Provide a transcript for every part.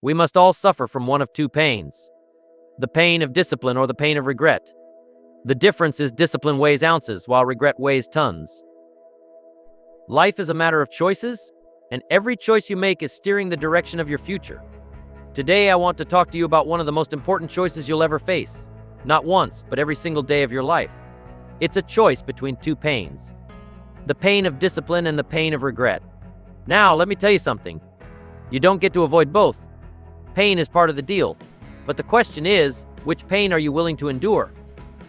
We must all suffer from one of two pains: the pain of discipline or the pain of regret. The difference is discipline weighs ounces while regret weighs tons. Life is a matter of choices, and every choice you make is steering the direction of your future. Today, I want to talk to you about one of the most important choices you'll ever face. Not once, but every single day of your life. It's a choice between two pains: the pain of discipline and the pain of regret. Now, let me tell you something. You don't get to avoid both. Pain is part of the deal. But the question is, which pain are you willing to endure?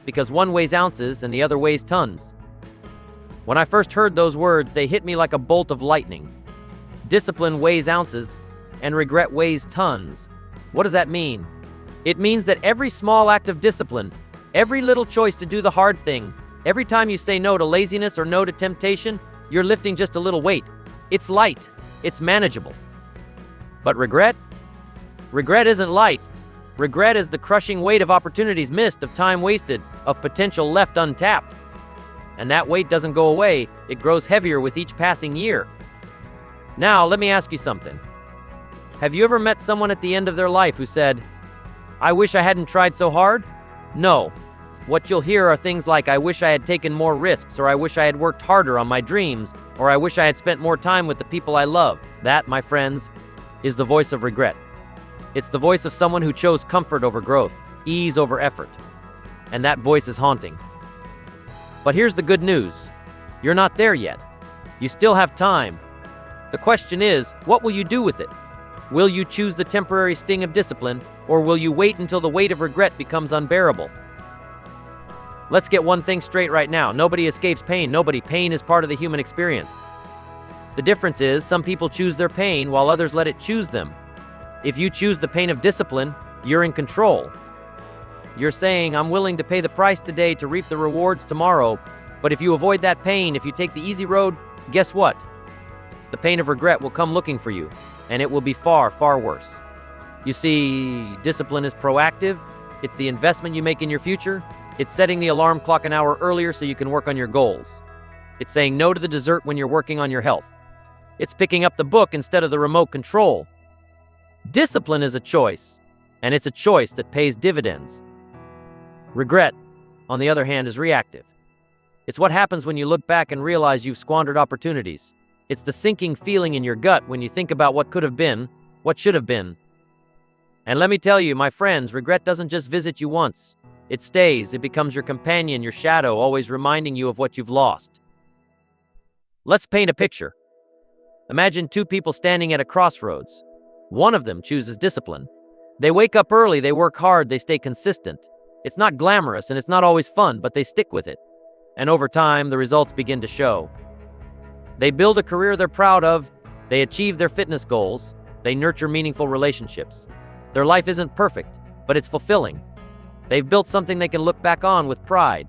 Because one weighs ounces and the other weighs tons. When I first heard those words, they hit me like a bolt of lightning. Discipline weighs ounces and regret weighs tons. What does that mean? It means that every small act of discipline, every little choice to do the hard thing, every time you say no to laziness or no to temptation, you're lifting just a little weight. It's light. It's manageable. But regret? Regret isn't light. Regret is the crushing weight of opportunities missed, of time wasted, of potential left untapped. And that weight doesn't go away. It grows heavier with each passing year. Now, let me ask you something. Have you ever met someone at the end of their life who said, "I wish I hadn't tried so hard"? No. What you'll hear are things like, "I wish I had taken more risks," or "I wish I had worked harder on my dreams," or "I wish I had spent more time with the people I love." That, my friends, is the voice of regret. It's the voice of someone who chose comfort over growth, ease over effort. And that voice is haunting. But here's the good news. You're not there yet. You still have time. The question is, what will you do with it? Will you choose the temporary sting of discipline, or will you wait until the weight of regret becomes unbearable? Let's get one thing straight right now. Nobody escapes pain. Pain is part of the human experience. The difference is, some people choose their pain while others let it choose them. If you choose the pain of discipline, you're in control. You're saying, "I'm willing to pay the price today to reap the rewards tomorrow." But if you avoid that pain, if you take the easy road, guess what? The pain of regret will come looking for you, and it will be far, far worse. You see, discipline is proactive. It's the investment you make in your future. It's setting the alarm clock an hour earlier so you can work on your goals. It's saying no to the dessert when you're working on your health. It's picking up the book instead of the remote control. Discipline is a choice, and it's a choice that pays dividends. Regret, on the other hand, is reactive. It's what happens when you look back and realize you've squandered opportunities. It's the sinking feeling in your gut when you think about what could have been, what should have been. And let me tell you, my friends, regret doesn't just visit you once. It stays. It becomes your companion, your shadow, always reminding you of what you've lost. Let's paint a picture. Imagine two people standing at a crossroads. One of them chooses discipline. They wake up early, they work hard, they stay consistent. It's not glamorous and it's not always fun, but they stick with it. And over time, the results begin to show. They build a career they're proud of, they achieve their fitness goals, they nurture meaningful relationships. Their life isn't perfect, but it's fulfilling. They've built something they can look back on with pride.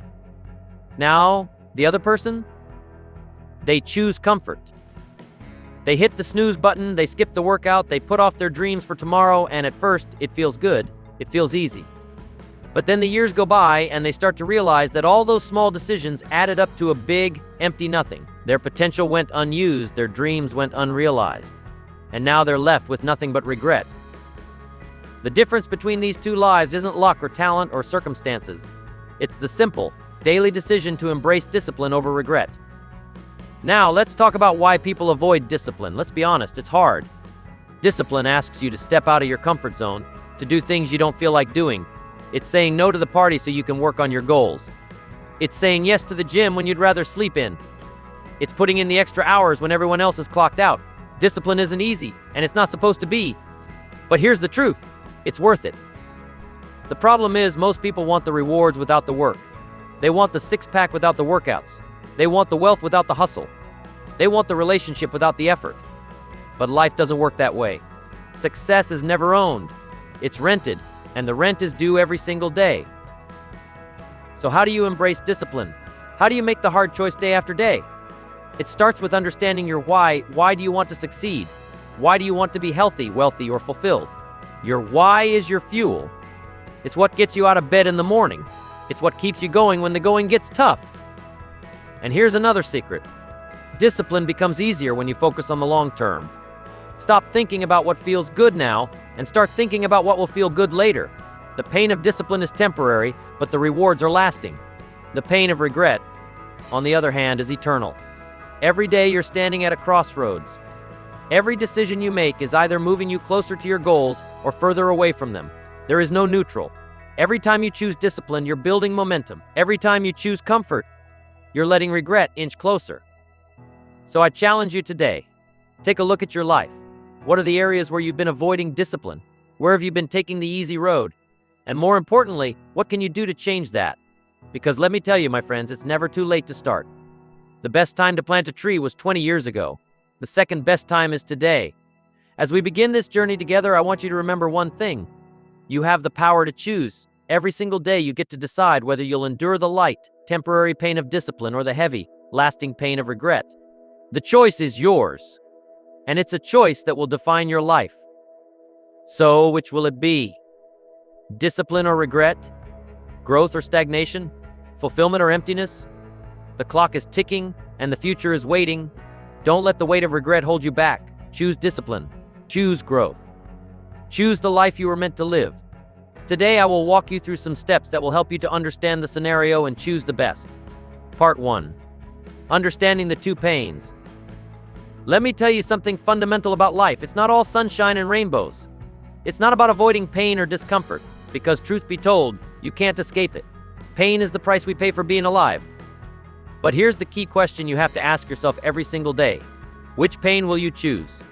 Now, the other person? They choose comfort. They hit the snooze button, they skip the workout, they put off their dreams for tomorrow, and at first, it feels good, it feels easy. But then the years go by, and they start to realize that all those small decisions added up to a big, empty nothing. Their potential went unused, their dreams went unrealized. And now they're left with nothing but regret. The difference between these two lives isn't luck or talent or circumstances. It's the simple, daily decision to embrace discipline over regret. Now, let's talk about why people avoid discipline. Let's be honest, it's hard. Discipline asks you to step out of your comfort zone, to do things you don't feel like doing. It's saying no to the party so you can work on your goals. It's saying yes to the gym when you'd rather sleep in. It's putting in the extra hours when everyone else is clocked out. Discipline isn't easy, and it's not supposed to be. But here's the truth, it's worth it. The problem is, most people want the rewards without the work. They want the six-pack without the workouts. They want the wealth without the hustle. They want the relationship without the effort. But life doesn't work that way. Success is never owned. It's rented, and the rent is due every single day. So how do you embrace discipline? How do you make the hard choice day after day? It starts with understanding your why. Why do you want to succeed? Why do you want to be healthy, wealthy, or fulfilled? Your why is your fuel. It's what gets you out of bed in the morning. It's what keeps you going when the going gets tough. And here's another secret. Discipline becomes easier when you focus on the long term. Stop thinking about what feels good now and start thinking about what will feel good later. The pain of discipline is temporary, but the rewards are lasting. The pain of regret, on the other hand, is eternal. Every day you're standing at a crossroads. Every decision you make is either moving you closer to your goals or further away from them. There is no neutral. Every time you choose discipline, you're building momentum. Every time you choose comfort, you're letting regret inch closer. So I challenge you today. Take a look at your life. What are the areas where you've been avoiding discipline? Where have you been taking the easy road? And more importantly, what can you do to change that? Because let me tell you, my friends, it's never too late to start. The best time to plant a tree was 20 years ago. The second best time is today. As we begin this journey together, I want you to remember one thing. You have the power to choose. Every single day you get to decide whether you'll endure the light, temporary pain of discipline or the heavy, lasting pain of regret. The choice is yours. And it's a choice that will define your life. So, which will it be? Discipline or regret? Growth or stagnation? Fulfillment or emptiness? The clock is ticking and the future is waiting. Don't let the weight of regret hold you back. Choose discipline. Choose growth. Choose the life you were meant to live. Today I will walk you through some steps that will help you to understand the scenario and choose the best. Part 1. Understanding the two pains. Let me tell you something fundamental about life. It's not all sunshine and rainbows. It's not about avoiding pain or discomfort, because truth be told, you can't escape it. Pain is the price we pay for being alive. But here's the key question you have to ask yourself every single day. Which pain will you choose?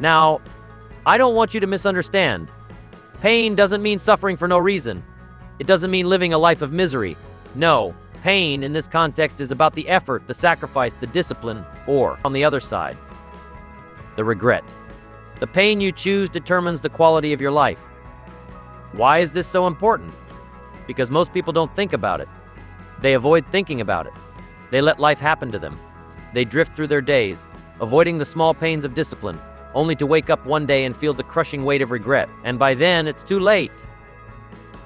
Now, I don't want you to misunderstand. Pain doesn't mean suffering for no reason. It doesn't mean living a life of misery. No, pain in this context is about the effort, the sacrifice, the discipline, or, on the other side, the regret. The pain you choose determines the quality of your life. Why is this so important? Because most people don't think about it. They avoid thinking about it. They let life happen to them. They drift through their days, avoiding the small pains of discipline, only to wake up one day and feel the crushing weight of regret. And by then, it's too late.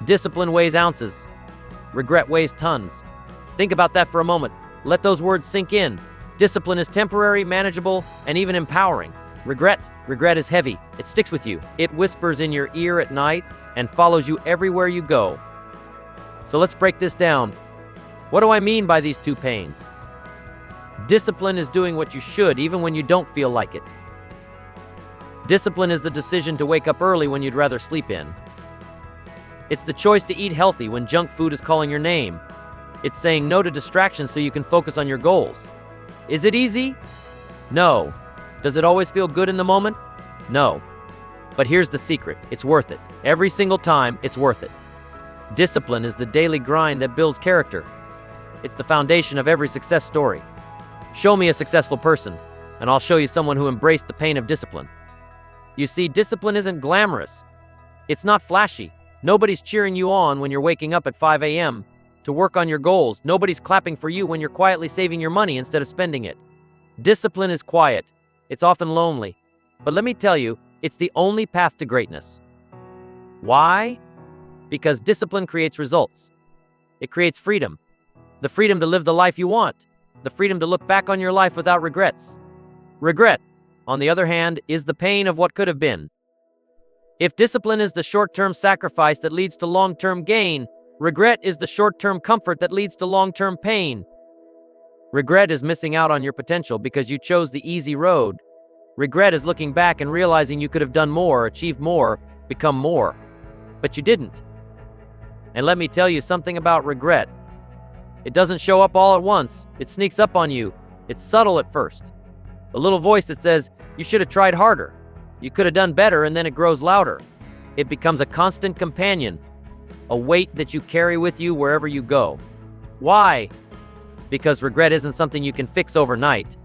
Discipline weighs ounces. Regret weighs tons. Think about that for a moment. Let those words sink in. Discipline is temporary, manageable, and even empowering. Regret is heavy. It sticks with you. It whispers in your ear at night and follows you everywhere you go. So let's break this down. What do I mean by these two pains? Discipline is doing what you should even when you don't feel like it. Discipline is the decision to wake up early when you'd rather sleep in. It's the choice to eat healthy when junk food is calling your name. It's saying no to distractions so you can focus on your goals. Is it easy? No. Does it always feel good in the moment? No. But here's the secret. It's worth it. Every single time, it's worth it. Discipline is the daily grind that builds character. It's the foundation of every success story. Show me a successful person, and I'll show you someone who embraced the pain of discipline. You see, discipline isn't glamorous. It's not flashy. Nobody's cheering you on when you're waking up at 5 a.m. to work on your goals. Nobody's clapping for you when you're quietly saving your money instead of spending it. Discipline is quiet. It's often lonely. But let me tell you, it's the only path to greatness. Why? Because discipline creates results. It creates freedom. The freedom to live the life you want. The freedom to look back on your life without regrets. Regret, on the other hand, is the pain of what could have been. If discipline is the short-term sacrifice that leads to long-term gain, regret is the short-term comfort that leads to long-term pain. Regret is missing out on your potential because you chose the easy road. Regret is looking back and realizing you could have done more, achieved more, become more. But you didn't. And let me tell you something about regret. It doesn't show up all at once. It sneaks up on you. It's subtle at first. A little voice that says, you should have tried harder. You could have done better, and then it grows louder. It becomes a constant companion, a weight that you carry with you wherever you go. Why? Because regret isn't something you can fix overnight.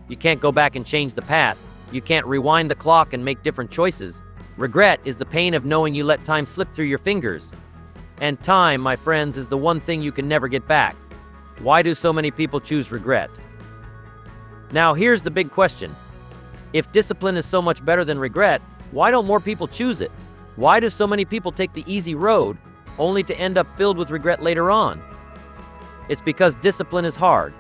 You can't go back and change the past. You can't rewind the clock and make different choices. Regret is the pain of knowing you let time slip through your fingers. And time, my friends, is the one thing you can never get back. Why do so many people choose regret? Now, here's the big question. If discipline is so much better than regret, why don't more people choose it? Why do so many people take the easy road, only to end up filled with regret later on? It's because discipline is hard.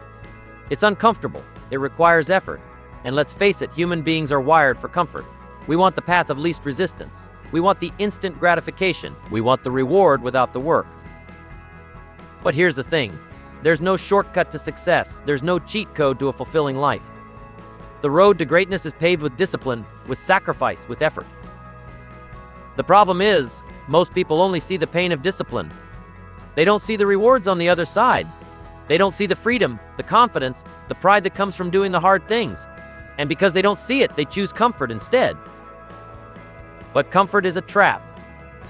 It's uncomfortable. It requires effort. And let's face it, human beings are wired for comfort. We want the path of least resistance. We want the instant gratification. We want the reward without the work. But here's the thing. There's no shortcut to success. There's no cheat code to a fulfilling life. The road to greatness is paved with discipline, with sacrifice, with effort. The problem is, most people only see the pain of discipline. They don't see the rewards on the other side. They don't see the freedom, the confidence, the pride that comes from doing the hard things. And because they don't see it, they choose comfort instead. But comfort is a trap.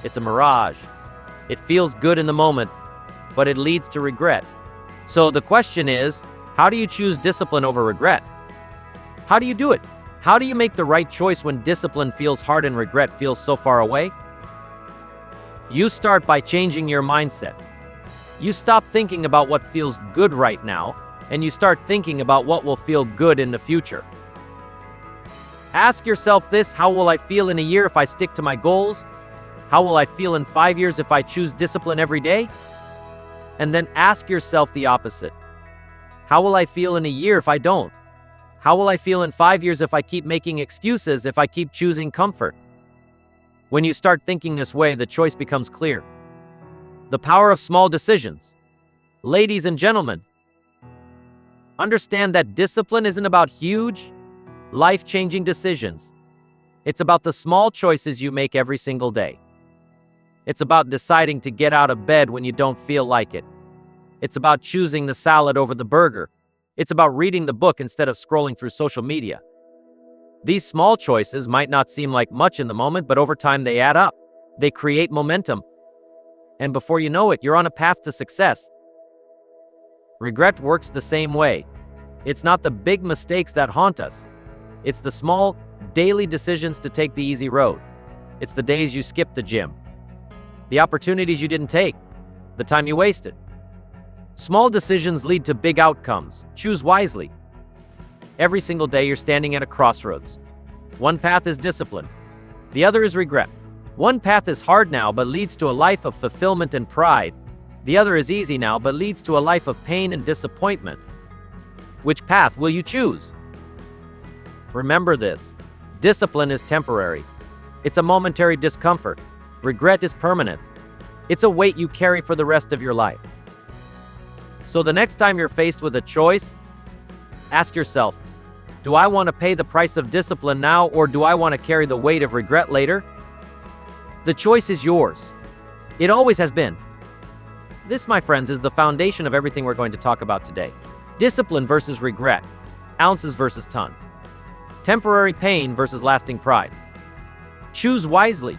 It's a mirage. It feels good in the moment, but it leads to regret. So the question is, how do you choose discipline over regret? How do you do it? How do you make the right choice when discipline feels hard and regret feels so far away? You start by changing your mindset. You stop thinking about what feels good right now, and you start thinking about what will feel good in the future. Ask yourself this: how will I feel in a year if I stick to my goals? How will I feel in 5 years if I choose discipline every day? And then ask yourself the opposite. How will I feel in a year if I don't? How will I feel in 5 years if I keep making excuses, if I keep choosing comfort? When you start thinking this way, the choice becomes clear. The power of small decisions. Ladies and gentlemen, understand that discipline isn't about huge, life-changing decisions. It's about the small choices you make every single day. It's about deciding to get out of bed when you don't feel like it. It's about choosing the salad over the burger. It's about reading the book instead of scrolling through social media. These small choices might not seem like much in the moment, but over time they add up. They create momentum. And before you know it, you're on a path to success. Regret works the same way. It's not the big mistakes that haunt us. It's the small, daily decisions to take the easy road. It's the days you skipped the gym, the opportunities you didn't take, the time you wasted. Small decisions lead to big outcomes. Choose wisely. Every single day you're standing at a crossroads. One path is discipline. The other is regret. One path is hard now but leads to a life of fulfillment and pride. The other is easy now but leads to a life of pain and disappointment. Which path will you choose? Remember this. Discipline is temporary. It's a momentary discomfort. Regret is permanent. It's a weight you carry for the rest of your life. So the next time you're faced with a choice, ask yourself, do I want to pay the price of discipline now, or do I want to carry the weight of regret later? The choice is yours. It always has been. This, my friends, is the foundation of everything we're going to talk about today. Discipline versus regret. Ounces versus tons. Temporary pain versus lasting pride. Choose wisely,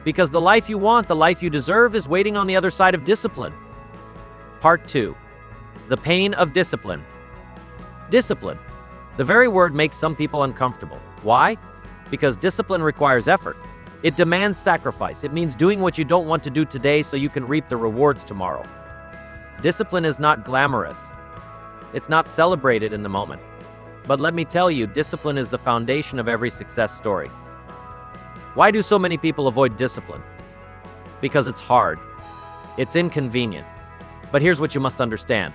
because the life you want, the life you deserve, is waiting on the other side of discipline. Part 2. The pain of discipline. Discipline. The very word makes some people uncomfortable. Why? Because discipline requires effort. It demands sacrifice. It means doing what you don't want to do today so you can reap the rewards tomorrow. Discipline is not glamorous. It's not celebrated in the moment. But let me tell you, discipline is the foundation of every success story. Why do so many people avoid discipline? Because it's hard. It's inconvenient. But here's what you must understand.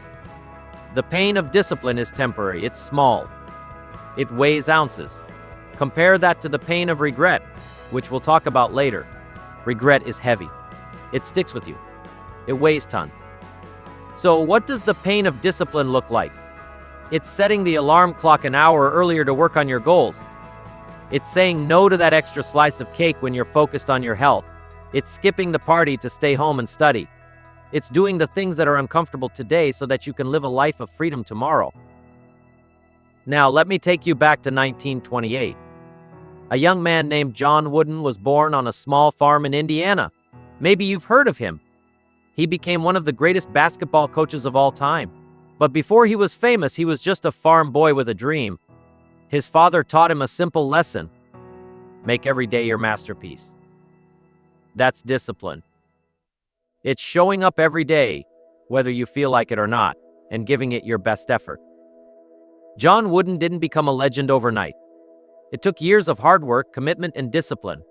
The pain of discipline is temporary. It's small. It weighs ounces. Compare that to the pain of regret, which we'll talk about later. Regret is heavy. It sticks with you. It weighs tons. So what does the pain of discipline look like? It's setting the alarm clock an hour earlier to work on your goals. It's saying no to that extra slice of cake when you're focused on your health. It's skipping the party to stay home and study. It's doing the things that are uncomfortable today so that you can live a life of freedom tomorrow. Now, let me take you back to 1928. A young man named John Wooden was born on a small farm in Indiana. Maybe you've heard of him. He became one of the greatest basketball coaches of all time. But before he was famous, he was just a farm boy with a dream. His father taught him a simple lesson: make every day your masterpiece. That's discipline. It's showing up every day, whether you feel like it or not, and giving it your best effort. John Wooden didn't become a legend overnight. It took years of hard work, commitment, and discipline.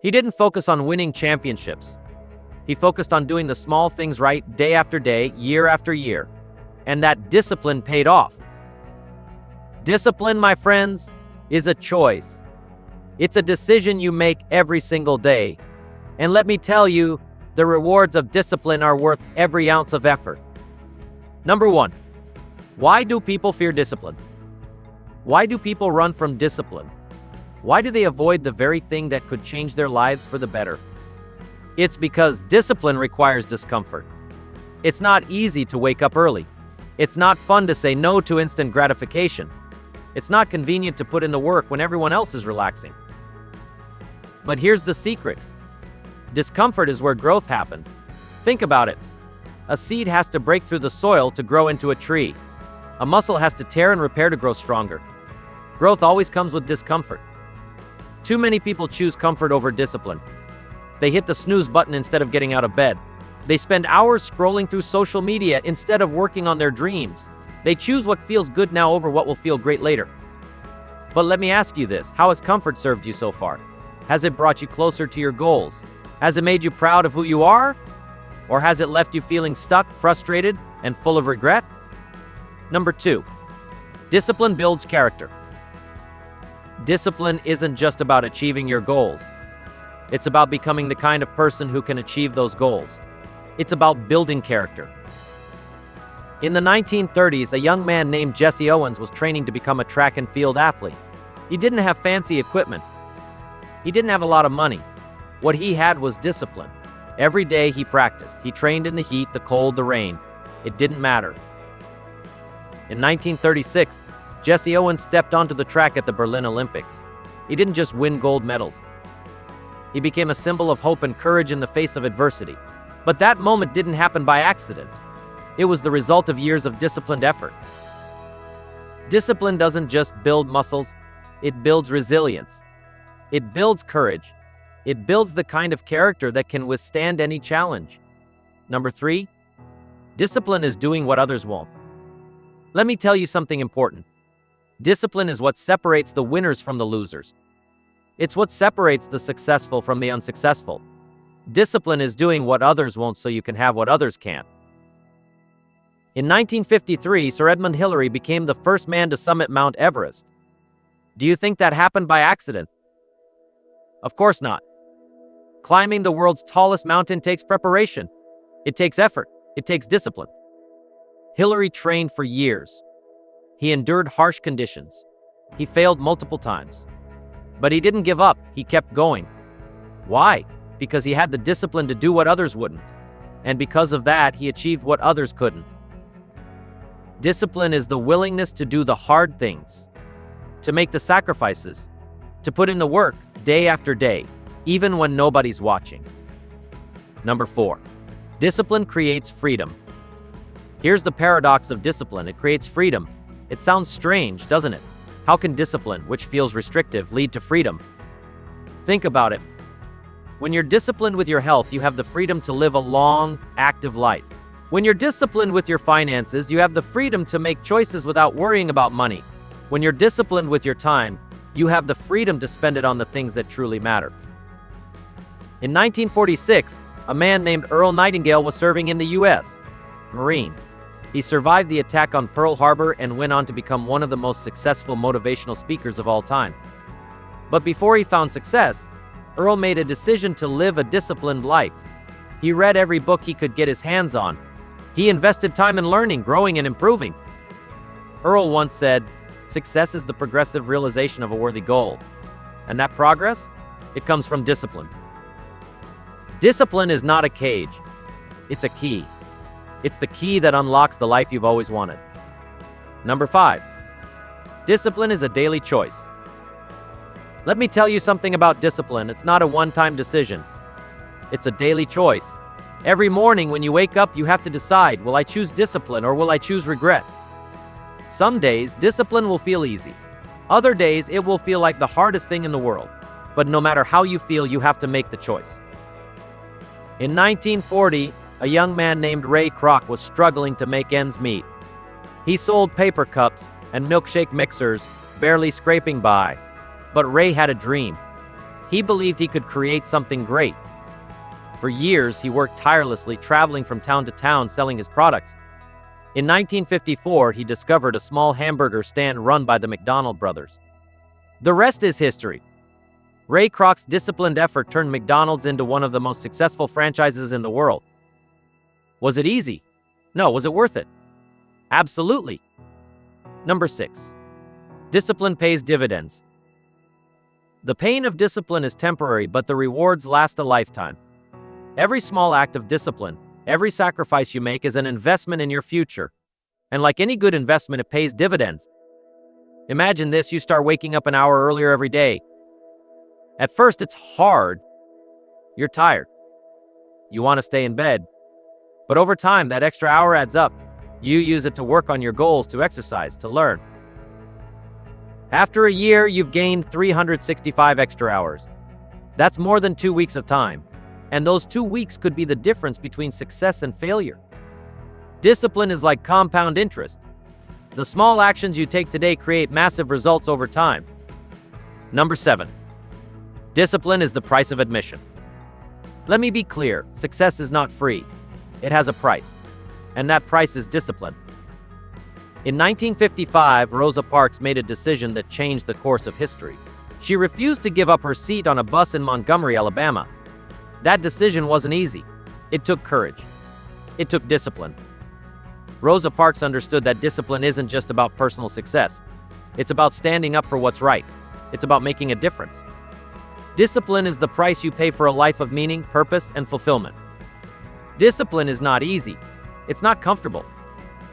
He didn't focus on winning championships. He focused on doing the small things right, day after day, year after year. And that discipline paid off. Discipline, my friends, is a choice. It's a decision you make every single day. And let me tell you, the rewards of discipline are worth every ounce of effort. Number 1. Why do people fear discipline? Why do people run from discipline? Why do they avoid the very thing that could change their lives for the better? It's because discipline requires discomfort. It's not easy to wake up early. It's not fun to say no to instant gratification. It's not convenient to put in the work when everyone else is relaxing. But here's the secret. Discomfort is where growth happens. Think about it. A seed has to break through the soil to grow into a tree. A muscle has to tear and repair to grow stronger. Growth always comes with discomfort. Too many people choose comfort over discipline. They hit the snooze button instead of getting out of bed. They spend hours scrolling through social media instead of working on their dreams. They choose what feels good now over what will feel great later. But let me ask you this, how has comfort served you so far? Has it brought you closer to your goals? Has it made you proud of who you are? Or has it left you feeling stuck, frustrated, and full of regret? Number 2, discipline builds character. Discipline isn't just about achieving your goals. It's about becoming the kind of person who can achieve those goals. It's about building character. In the 1930s, a young man named Jesse Owens was training to become a track and field athlete. He didn't have fancy equipment. He didn't have a lot of money. What he had was discipline. Every day he practiced. He trained in the heat, the cold, the rain. It didn't matter. In 1936, Jesse Owens stepped onto the track at the Berlin Olympics. He didn't just win gold medals. He became a symbol of hope and courage in the face of adversity. But that moment didn't happen by accident. It was the result of years of disciplined effort. Discipline doesn't just build muscles, it builds resilience. It builds courage. It builds the kind of character that can withstand any challenge. Number 3, discipline is doing what others won't. Let me tell you something important. Discipline is what separates the winners from the losers. It's what separates the successful from the unsuccessful. Discipline is doing what others won't so you can have what others can't. In 1953, Sir Edmund Hillary became the first man to summit Mount Everest. Do you think that happened by accident? Of course not. Climbing the world's tallest mountain takes preparation. It takes effort. It takes discipline. Hillary trained for years. He endured harsh conditions. He failed multiple times. But he didn't give up. He kept going. Why? Because he had the discipline to do what others wouldn't. And because of that, he achieved what others couldn't. Discipline is the willingness to do the hard things, to make the sacrifices, to put in the work day after day, even when nobody's watching. Number 4, discipline creates freedom. Here's the paradox of discipline. It creates freedom. It sounds strange, doesn't it? How can discipline, which feels restrictive, lead to freedom? Think about it. When you're disciplined with your health, you have the freedom to live a long, active life. When you're disciplined with your finances, you have the freedom to make choices without worrying about money. When you're disciplined with your time, you have the freedom to spend it on the things that truly matter. In 1946, a man named Earl Nightingale was serving in the U.S. Marines. He survived the attack on Pearl Harbor and went on to become one of the most successful motivational speakers of all time. But before he found success, Earl made a decision to live a disciplined life. He read every book he could get his hands on. He invested time in learning, growing, and improving. Earl once said, "Success is the progressive realization of a worthy goal." And that progress? It comes from discipline. Discipline is not a cage. It's a key. It's the key that unlocks the life you've always wanted. Number 5, discipline is a daily choice. Let me tell you something about discipline. It's not a one-time decision. It's a daily choice. Every morning when you wake up, you have to decide, will I choose discipline or will I choose regret? Some days, discipline will feel easy. Other days, it will feel like the hardest thing in the world. But no matter how you feel, you have to make the choice. In 1940, a young man named Ray Kroc was struggling to make ends meet. He sold paper cups and milkshake mixers, barely scraping by. But Ray had a dream. He believed he could create something great. For years, he worked tirelessly, traveling from town to town selling his products. In 1954, he discovered a small hamburger stand run by the McDonald brothers. The rest is history. Ray Kroc's disciplined effort turned McDonald's into one of the most successful franchises in the world. Was it easy? No. Was it worth it? Absolutely. Number 6. Discipline pays dividends. The pain of discipline is temporary, but the rewards last a lifetime. Every small act of discipline, every sacrifice you make is an investment in your future. And like any good investment, it pays dividends. Imagine this: you start waking up an hour earlier every day. At first, it's hard. You're tired. You want to stay in bed. But over time, that extra hour adds up. You use it to work on your goals, to exercise, to learn. After a year, you've gained 365 extra hours. That's more than 2 weeks of time. And those 2 weeks could be the difference between success and failure. Discipline is like compound interest. The small actions you take today create massive results over time. Number 7. Discipline is the price of admission. Let me be clear, success is not free. It has a price. And that price is discipline. In 1955, Rosa Parks made a decision that changed the course of history. She refused to give up her seat on a bus in Montgomery, Alabama. That decision wasn't easy. It took courage. It took discipline. Rosa Parks understood that discipline isn't just about personal success. It's about standing up for what's right. It's about making a difference. Discipline is the price you pay for a life of meaning, purpose, and fulfillment. Discipline is not easy. It's not comfortable.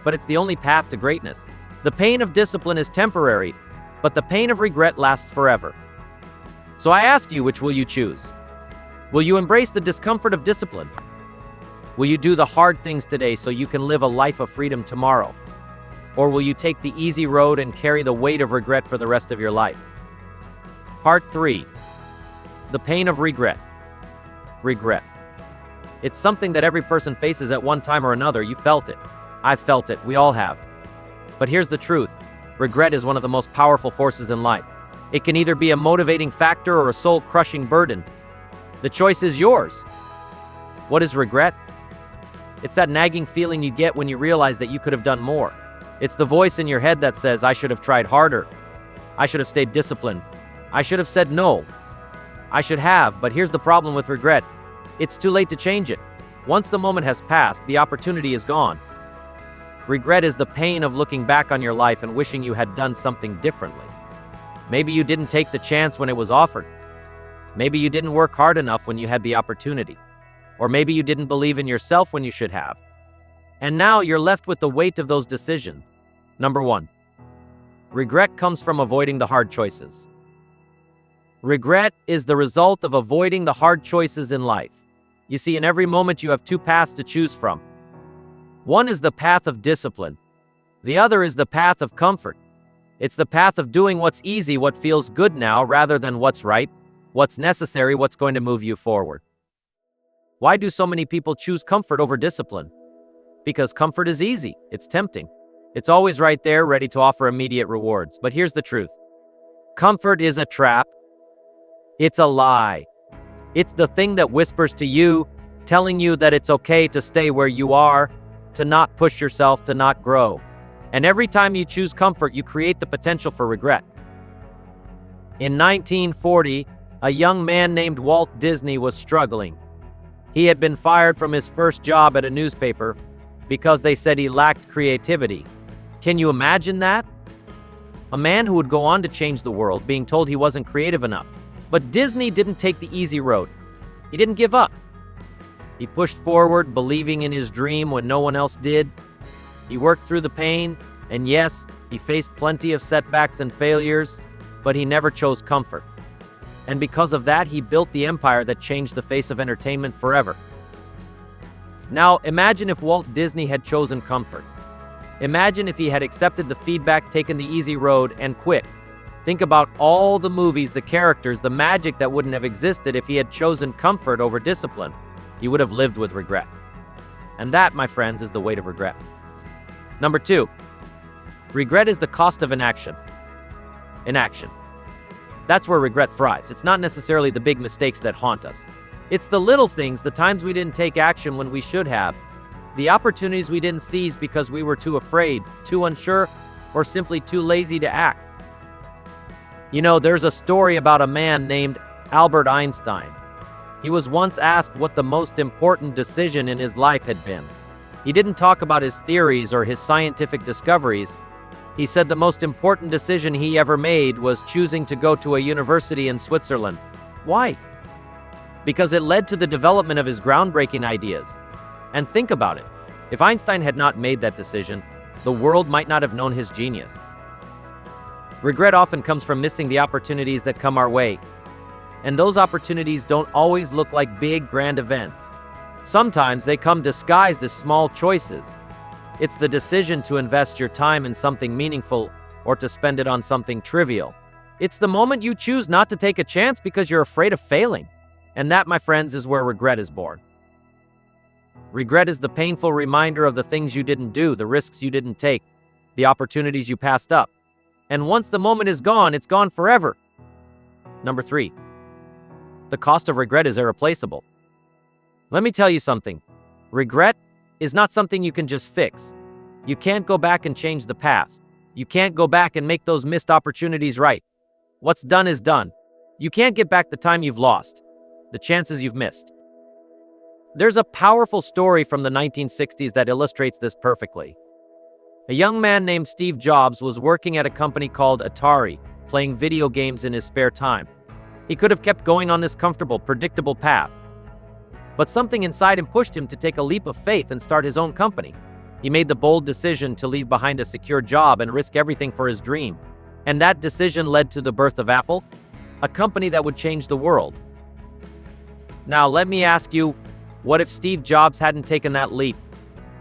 But it's the only path to greatness. The pain of discipline is temporary, but the pain of regret lasts forever. So I ask you, which will you choose? Will you embrace the discomfort of discipline? Will you do the hard things today so you can live a life of freedom tomorrow? Or will you take the easy road and carry the weight of regret for the rest of your life? Part 3. The pain of regret. Regret. It's something that every person faces at one time or another. You felt it. I've felt it. We all have. But here's the truth. Regret is one of the most powerful forces in life. It can either be a motivating factor or a soul-crushing burden. The choice is yours. What is regret? It's that nagging feeling you get when you realize that you could have done more. It's the voice in your head that says, I should have tried harder. I should have stayed disciplined. I should have said no. I should have, but here's the problem with regret. It's too late to change it. Once the moment has passed, the opportunity is gone. Regret is the pain of looking back on your life and wishing you had done something differently. Maybe you didn't take the chance when it was offered. Maybe you didn't work hard enough when you had the opportunity. Or maybe you didn't believe in yourself when you should have. And now you're left with the weight of those decisions. Number 1. Regret comes from avoiding the hard choices. Regret is the result of avoiding the hard choices in life. You see, in every moment you have 2 paths to choose from. One is the path of discipline. The other is the path of comfort. It's the path of doing what's easy, what feels good now, rather than what's right, what's necessary, what's going to move you forward. Why do so many people choose comfort over discipline? Because comfort is easy. It's tempting. It's always right there, ready to offer immediate rewards. But here's the truth. Comfort is a trap. It's a lie. It's the thing that whispers to you, telling you that it's okay to stay where you are, to not push yourself, to not grow. And every time you choose comfort, you create the potential for regret. In 1940, a young man named Walt Disney was struggling. He had been fired from his first job at a newspaper because they said he lacked creativity. Can you imagine that? A man who would go on to change the world, being told he wasn't creative enough. But Disney didn't take the easy road. He didn't give up. He pushed forward, believing in his dream when no one else did. He worked through the pain, and yes, he faced plenty of setbacks and failures, but he never chose comfort. And because of that, he built the empire that changed the face of entertainment forever. Now, imagine if Walt Disney had chosen comfort. Imagine if he had accepted the feedback, taken the easy road, and quit. Think about all the movies, the characters, the magic that wouldn't have existed if he had chosen comfort over discipline. He would have lived with regret. And that, my friends, is the weight of regret. Number 2, regret is the cost of inaction. Inaction. That's where regret thrives. It's not necessarily the big mistakes that haunt us. It's the little things, the times we didn't take action when we should have, the opportunities we didn't seize because we were too afraid, too unsure, or simply too lazy to act. You know, there's a story about a man named Albert Einstein. He was once asked what the most important decision in his life had been. He didn't talk about his theories or his scientific discoveries. He said the most important decision he ever made was choosing to go to a university in Switzerland. Why? Because it led to the development of his groundbreaking ideas. And think about it. If Einstein had not made that decision, the world might not have known his genius. Regret often comes from missing the opportunities that come our way. And those opportunities don't always look like big, grand events. Sometimes they come disguised as small choices. It's the decision to invest your time in something meaningful or to spend it on something trivial. It's the moment you choose not to take a chance because you're afraid of failing. And that, my friends, is where regret is born. Regret is the painful reminder of the things you didn't do, the risks you didn't take, the opportunities you passed up. And once the moment is gone, it's gone forever. Number 3. The cost of regret is irreplaceable. Let me tell you something. Regret is not something you can just fix. You can't go back and change the past. You can't go back and make those missed opportunities right. What's done is done. You can't get back the time you've lost, the chances you've missed. There's a powerful story from the 1960s that illustrates this perfectly. A young man named Steve Jobs was working at a company called Atari, playing video games in his spare time. He could have kept going on this comfortable, predictable path. But something inside him pushed him to take a leap of faith and start his own company. He made the bold decision to leave behind a secure job and risk everything for his dream. And that decision led to the birth of Apple, a company that would change the world. Now, let me ask you, what if Steve Jobs hadn't taken that leap?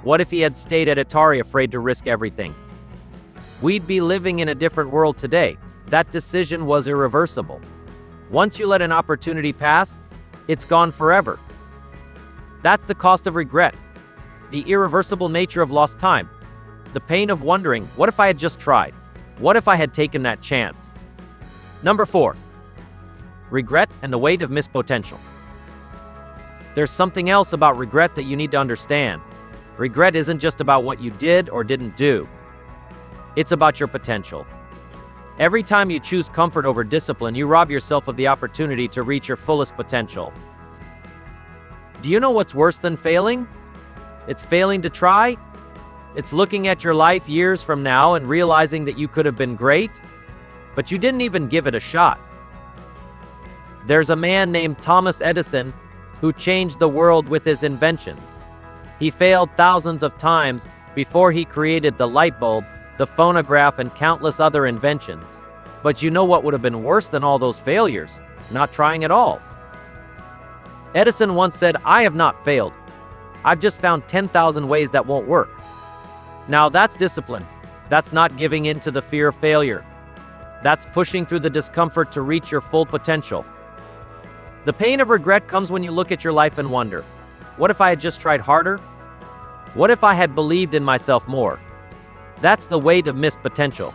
What if he had stayed at Atari afraid to risk everything? We'd be living in a different world today. That decision was irreversible. Once you let an opportunity pass, it's gone forever. That's the cost of regret. The irreversible nature of lost time. The pain of wondering, what if I had just tried? What if I had taken that chance? Number 4. Regret and the weight of missed potential. There's something else about regret that you need to understand. Regret isn't just about what you did or didn't do. It's about your potential. Every time you choose comfort over discipline, you rob yourself of the opportunity to reach your fullest potential. Do you know what's worse than failing? It's failing to try. It's looking at your life years from now and realizing that you could have been great, but you didn't even give it a shot. There's a man named Thomas Edison who changed the world with his inventions. He failed thousands of times before he created the light bulb, the phonograph, and countless other inventions. But you know what would have been worse than all those failures? Not trying at all. Edison once said, "I have not failed. I've just found 10,000 ways that won't work." Now that's discipline. That's not giving in to the fear of failure. That's pushing through the discomfort to reach your full potential. The pain of regret comes when you look at your life and wonder, what if I had just tried harder? What if I had believed in myself more? That's the weight of missed potential.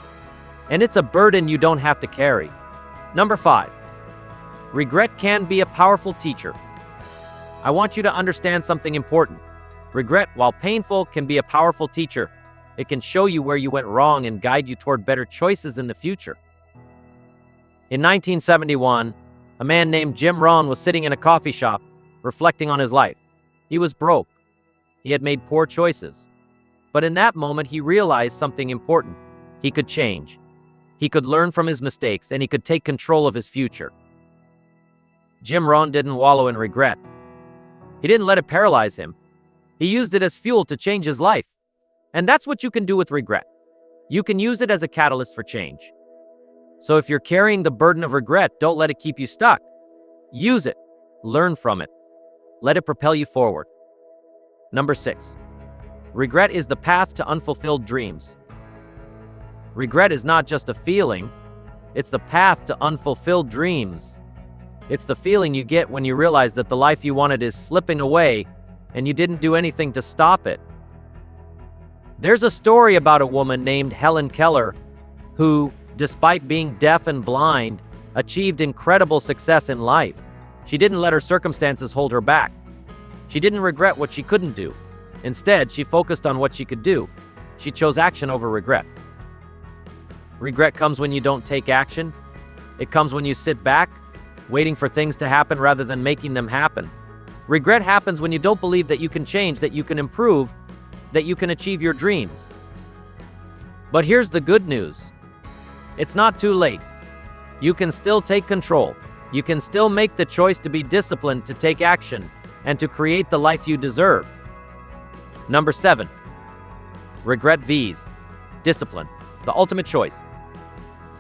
And it's a burden you don't have to carry. Number 5. Regret can be a powerful teacher. I want you to understand something important. Regret, while painful, can be a powerful teacher. It can show you where you went wrong and guide you toward better choices in the future. In 1971, a man named Jim Rohn was sitting in a coffee shop, reflecting on his life. He was broke. He had made poor choices. But in that moment, he realized something important. He could change. He could learn from his mistakes, and he could take control of his future. Jim Rohn didn't wallow in regret. He didn't let it paralyze him. He used it as fuel to change his life. And that's what you can do with regret. You can use it as a catalyst for change. So if you're carrying the burden of regret, don't let it keep you stuck. Use it. Learn from it. Let it propel you forward. Number 6. Regret is the path to unfulfilled dreams. Regret is not just a feeling. It's the path to unfulfilled dreams. It's the feeling you get when you realize that the life you wanted is slipping away and you didn't do anything to stop it. There's a story about a woman named Helen Keller who, despite being deaf and blind, achieved incredible success in life. She didn't let her circumstances hold her back. She didn't regret what she couldn't do. Instead, she focused on what she could do. She chose action over regret. Regret comes when you don't take action. It comes when you sit back, waiting for things to happen rather than making them happen. Regret happens when you don't believe that you can change, that you can improve, that you can achieve your dreams. But here's the good news. It's not too late. You can still take control. You can still make the choice to be disciplined, to take action, and to create the life you deserve. Number 7. Regret vs. discipline, the ultimate choice.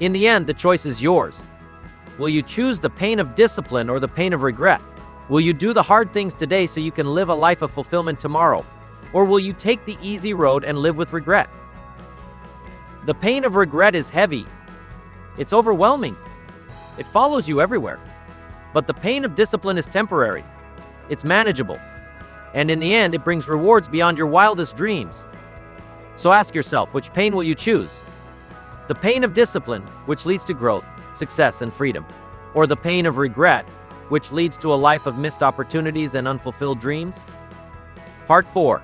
In the end, the choice is yours. Will you choose the pain of discipline or the pain of regret? Will you do the hard things today so you can live a life of fulfillment tomorrow? Or will you take the easy road and live with regret? The pain of regret is heavy. It's overwhelming. It follows you everywhere. But the pain of discipline is temporary. It's manageable. And in the end, it brings rewards beyond your wildest dreams. So ask yourself, which pain will you choose? The pain of discipline, which leads to growth, success, and freedom. Or the pain of regret, which leads to a life of missed opportunities and unfulfilled dreams? Part 4.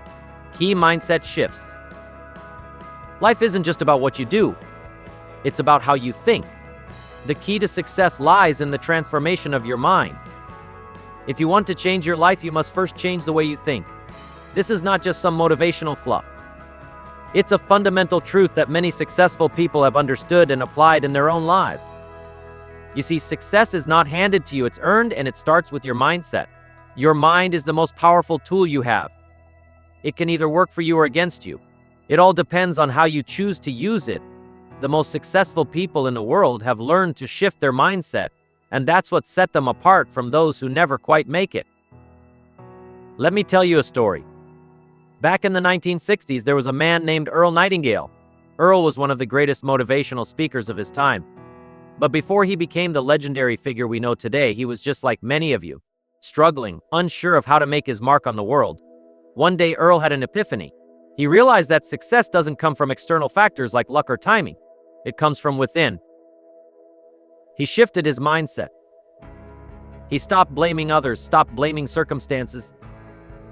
Key mindset shifts. Life isn't just about what you do. It's about how you think. The key to success lies in the transformation of your mind. If you want to change your life, you must first change the way you think. This is not just some motivational fluff. It's a fundamental truth that many successful people have understood and applied in their own lives. You see, success is not handed to you, it's earned, and it starts with your mindset. Your mind is the most powerful tool you have. It can either work for you or against you. It all depends on how you choose to use it. The most successful people in the world have learned to shift their mindset, and that's what set them apart from those who never quite make it. Let me tell you a story. Back in the 1960s, there was a man named Earl Nightingale. Earl was one of the greatest motivational speakers of his time. But before he became the legendary figure we know today, he was just like many of you, struggling, unsure of how to make his mark on the world. One day, Earl had an epiphany. He realized that success doesn't come from external factors like luck or timing. It comes from within. He shifted his mindset. He stopped blaming others, stopped blaming circumstances,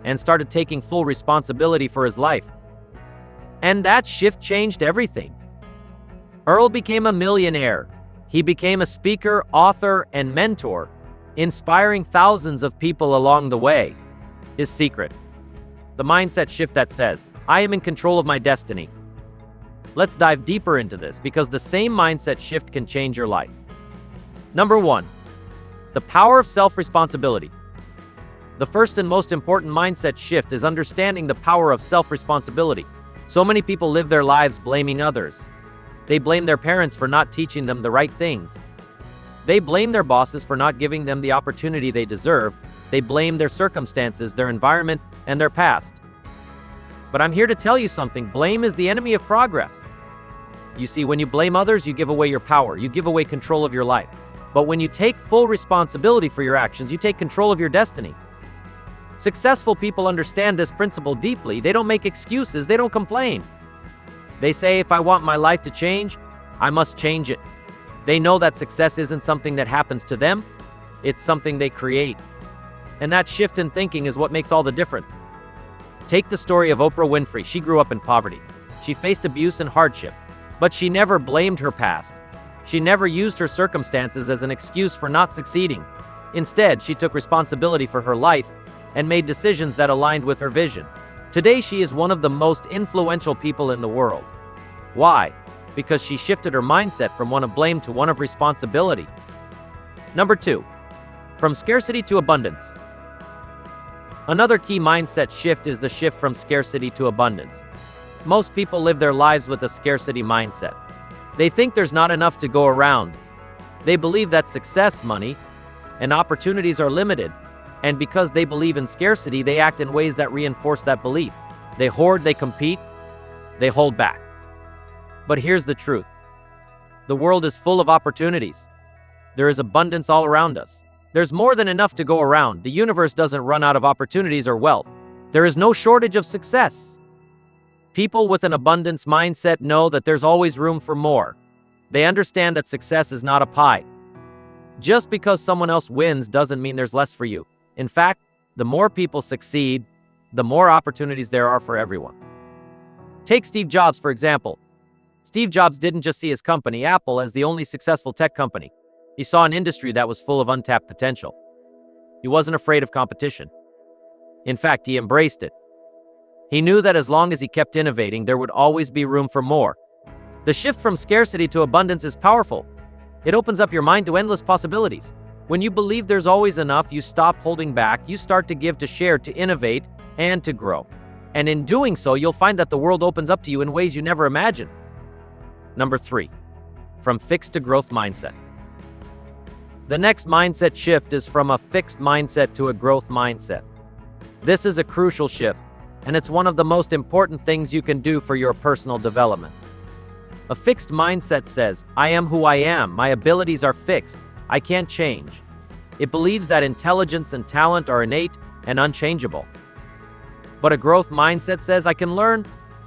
and started taking full responsibility for his life. And that shift changed everything. Earl became a millionaire. He became a speaker, author, and mentor, inspiring thousands of people along the way. His secret: the mindset shift that says, I am in control of my destiny. Let's dive deeper into this, because the same mindset shift can change your life. Number 1, the power of self-responsibility. The first and most important mindset shift is understanding the power of self-responsibility. So many people live their lives blaming others. They blame their parents for not teaching them the right things. They blame their bosses for not giving them the opportunity they deserve. They blame their circumstances, their environment, and their past. But I'm here to tell you something. Blame is the enemy of progress. You see, when you blame others, you give away your power. You give away control of your life. But when you take full responsibility for your actions, you take control of your destiny. Successful people understand this principle deeply. They don't make excuses. They don't complain. They say, if I want my life to change, I must change it. They know that success isn't something that happens to them. It's something they create. And that shift in thinking is what makes all the difference. Take the story of Oprah Winfrey. She grew up in poverty. She faced abuse and hardship. But she never blamed her past. She never used her circumstances as an excuse for not succeeding. Instead, she took responsibility for her life and made decisions that aligned with her vision. Today, she is one of the most influential people in the world. Why? Because she shifted her mindset from one of blame to one of responsibility. Number 2, from scarcity to abundance. Another key mindset shift is the shift from scarcity to abundance. Most people live their lives with a scarcity mindset. They think there's not enough to go around. They believe that success, money, and opportunities are limited. And because they believe in scarcity, they act in ways that reinforce that belief. They hoard, they compete, they hold back. But here's the truth. The world is full of opportunities. There is abundance all around us. There's more than enough to go around. The universe doesn't run out of opportunities or wealth. There is no shortage of success. People with an abundance mindset know that there's always room for more. They understand that success is not a pie. Just because someone else wins doesn't mean there's less for you. In fact, the more people succeed, the more opportunities there are for everyone. Take Steve Jobs, for example. Steve Jobs didn't just see his company, Apple, as the only successful tech company. He saw an industry that was full of untapped potential. He wasn't afraid of competition. In fact, he embraced it. He knew that as long as he kept innovating, there would always be room for more. The shift from scarcity to abundance is powerful. It opens up your mind to endless possibilities. When you believe there's always enough, you stop holding back, you start to give, to share, to innovate, and to grow. And in doing so, you'll find that the world opens up to you in ways you never imagined. Number 3, from fixed to growth mindset. The next mindset shift is from a fixed mindset to a growth mindset. This is a crucial shift, and it's one of the most important things you can do for your personal development. A fixed mindset says, I am who I am, my abilities are fixed, I can't change. It believes that intelligence and talent are innate and unchangeable. But a growth mindset says, I can learn,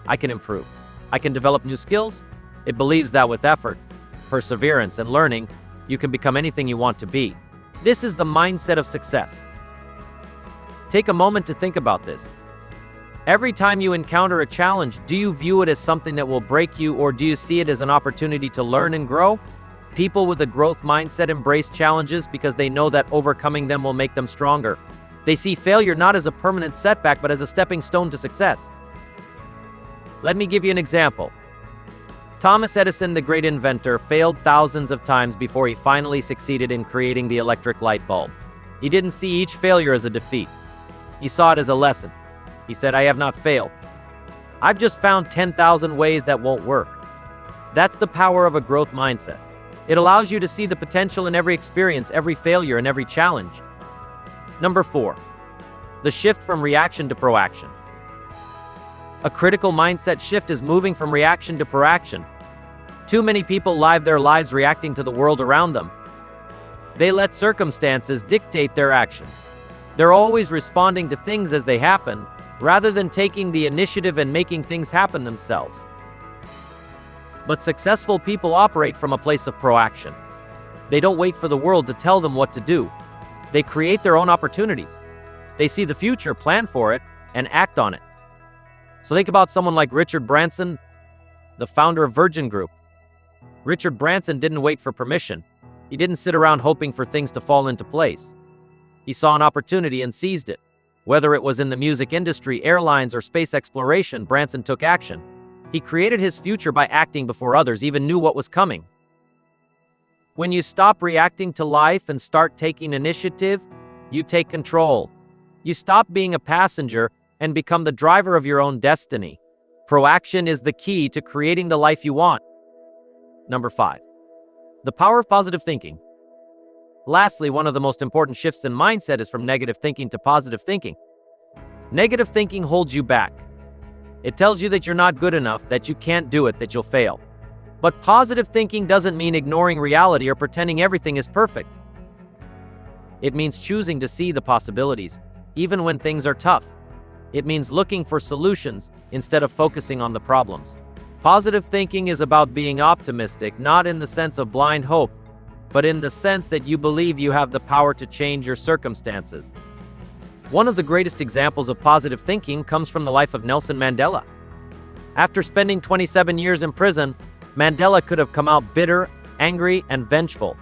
I can improve, I can develop new skills. It believes that with effort, perseverance, and learning, you can become anything you want to be. This is the mindset of success. Take a moment to think about this. Every time you encounter a challenge, do you view it as something that will break you, or do you see it as an opportunity to learn and grow? People with a growth mindset embrace challenges because they know that overcoming them will make them stronger. They see failure not as a permanent setback, but as a stepping stone to success. Let me give you an example. Thomas Edison, the great inventor, failed thousands of times before he finally succeeded in creating the electric light bulb. He didn't see each failure as a defeat. He saw it as a lesson. He said, I have not failed. I've just found 10,000 ways that won't work. That's the power of a growth mindset. It allows you to see the potential in every experience, every failure, and every challenge. Number 4, the shift from reaction to proaction. A critical mindset shift is moving from reaction to proaction. Too many people live their lives reacting to the world around them. They let circumstances dictate their actions. They're always responding to things as they happen, rather than taking the initiative and making things happen themselves. But successful people operate from a place of proaction. They don't wait for the world to tell them what to do. They create their own opportunities. They see the future, plan for it, and act on it. So think about someone like Richard Branson, the founder of Virgin Group. Richard Branson didn't wait for permission. He didn't sit around hoping for things to fall into place. He saw an opportunity and seized it. Whether it was in the music industry, airlines, or space exploration, Branson took action. He created his future by acting before others even knew what was coming. When you stop reacting to life and start taking initiative, you take control. You stop being a passenger and become the driver of your own destiny. Proaction is the key to creating the life you want. Number 5, the power of positive thinking. Lastly, one of the most important shifts in mindset is from negative thinking to positive thinking. Negative thinking holds you back. It tells you that you're not good enough, that you can't do it, that you'll fail. But positive thinking doesn't mean ignoring reality or pretending everything is perfect. It means choosing to see the possibilities, even when things are tough. It means looking for solutions instead of focusing on the problems. Positive thinking is about being optimistic, not in the sense of blind hope, but in the sense that you believe you have the power to change your circumstances. One of the greatest examples of positive thinking comes from the life of Nelson Mandela. After spending 27 years in prison, Mandela could have come out bitter, angry, and vengeful.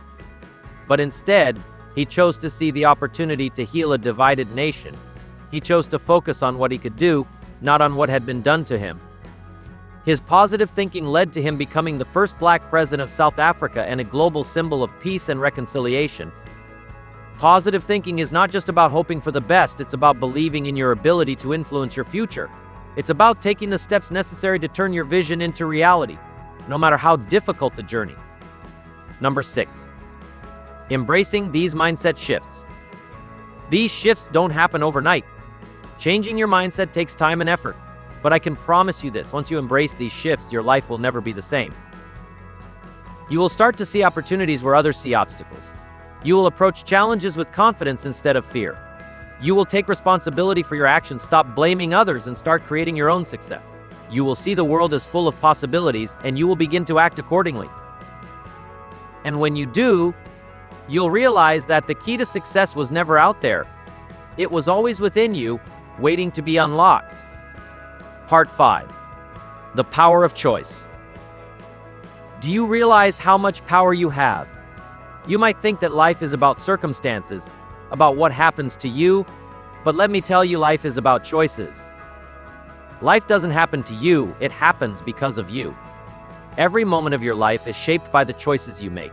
But instead, he chose to see the opportunity to heal a divided nation. He chose to focus on what he could do, not on what had been done to him. His positive thinking led to him becoming the first black president of South Africa and a global symbol of peace and reconciliation. Positive thinking is not just about hoping for the best, it's about believing in your ability to influence your future. It's about taking the steps necessary to turn your vision into reality, no matter how difficult the journey. Number 6, embracing these mindset shifts. These shifts don't happen overnight. Changing your mindset takes time and effort. But I can promise you this, once you embrace these shifts, your life will never be the same. You will start to see opportunities where others see obstacles. You will approach challenges with confidence instead of fear. You will take responsibility for your actions, stop blaming others, and start creating your own success. You will see the world as full of possibilities, and you will begin to act accordingly. And when you do, you'll realize that the key to success was never out there. It was always within you, waiting to be unlocked. Part 5, the power of choice. Do you realize how much power you have? You might think that life is about circumstances, about what happens to you, but let me tell you, life is about choices. Life doesn't happen to you, it happens because of you. Every moment of your life is shaped by the choices you make.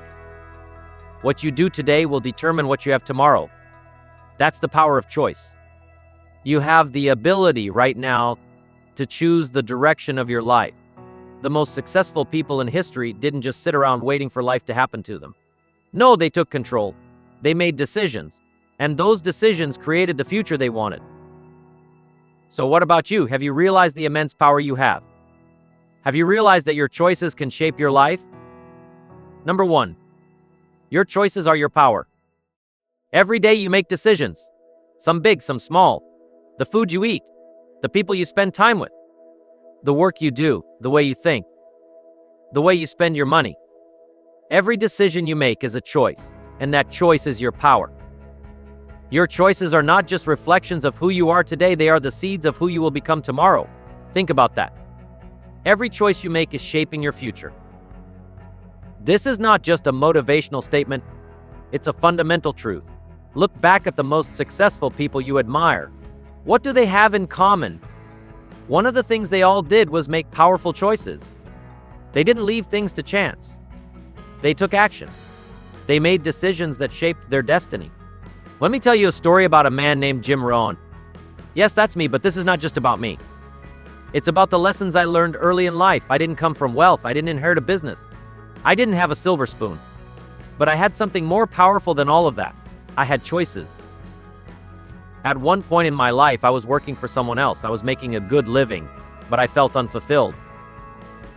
What you do today will determine what you have tomorrow. That's the power of choice. You have the ability right now to choose the direction of your life. The most successful people in history didn't just sit around waiting for life to happen to them. No, they took control. They made decisions. And those decisions created the future they wanted. So what about you? Have you realized the immense power you have? Have you realized that your choices can shape your life? Number 1. Your choices are your power. Every day you make decisions. Some big, some small. The food you eat. The people you spend time with. The work you do. The way you think. The way you spend your money. Every decision you make is a choice, and that choice is your power. Your choices are not just reflections of who you are today, they are the seeds of who you will become tomorrow. Think about that. Every choice you make is shaping your future. This is not just a motivational statement, it's a fundamental truth. Look back at the most successful people you admire. What do they have in common? One of the things they all did was make powerful choices. They didn't leave things to chance. They took action. They made decisions that shaped their destiny. Let me tell you a story about a man named Jim Rohn. Yes, that's me, but this is not just about me. It's about the lessons I learned early in life. I didn't come from wealth. I didn't inherit a business. I didn't have a silver spoon. But I had something more powerful than all of that. I had choices. At one point in my life, I was working for someone else. I was making a good living, but I felt unfulfilled.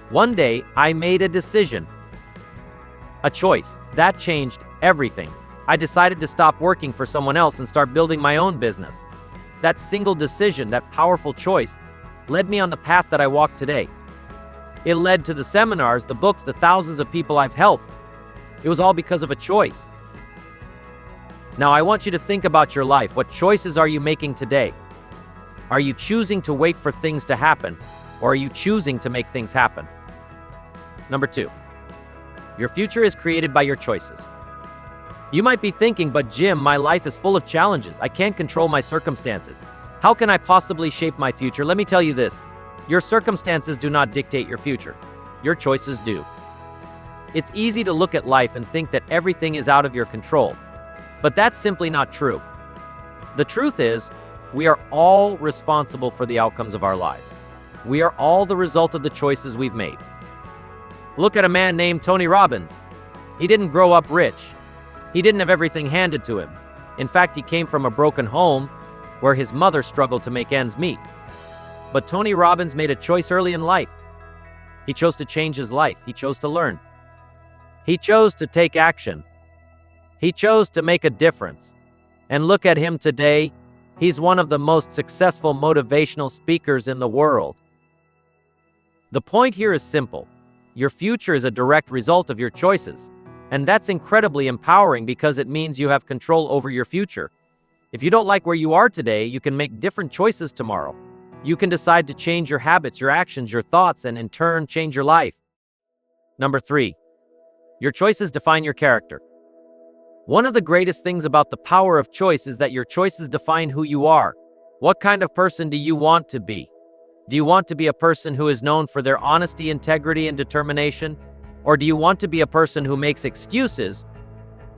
One day, I made a decision. A choice. That changed everything. I decided to stop working for someone else and start building my own business. That single decision, that powerful choice, led me on the path that I walk today. It led to the seminars, the books, the thousands of people I've helped. It was all because of a choice. Now I want you to think about your life. What choices are you making today? Are you choosing to wait for things to happen, or are you choosing to make things happen? Number 2, your future is created by your choices. You might be thinking, but Jim, my life is full of challenges. I can't control my circumstances. How can I possibly shape my future? Let me tell you this. Your circumstances do not dictate your future. Your choices do. It's easy to look at life and think that everything is out of your control. But that's simply not true. The truth is, we are all responsible for the outcomes of our lives. We are all the result of the choices we've made. Look at a man named Tony Robbins. He didn't grow up rich. He didn't have everything handed to him. In fact, he came from a broken home where his mother struggled to make ends meet. But Tony Robbins made a choice early in life. He chose to change his life. He chose to learn. He chose to take action. He chose to make a difference. And look at him today. He's one of the most successful motivational speakers in the world. The point here is simple. Your future is a direct result of your choices. And that's incredibly empowering because it means you have control over your future. If you don't like where you are today, you can make different choices tomorrow. You can decide to change your habits, your actions, your thoughts, and in turn, change your life. Number 3, your choices define your character. One of the greatest things about the power of choice is that your choices define who you are. What kind of person do you want to be? Do you want to be a person who is known for their honesty, integrity, and determination? Or do you want to be a person who makes excuses,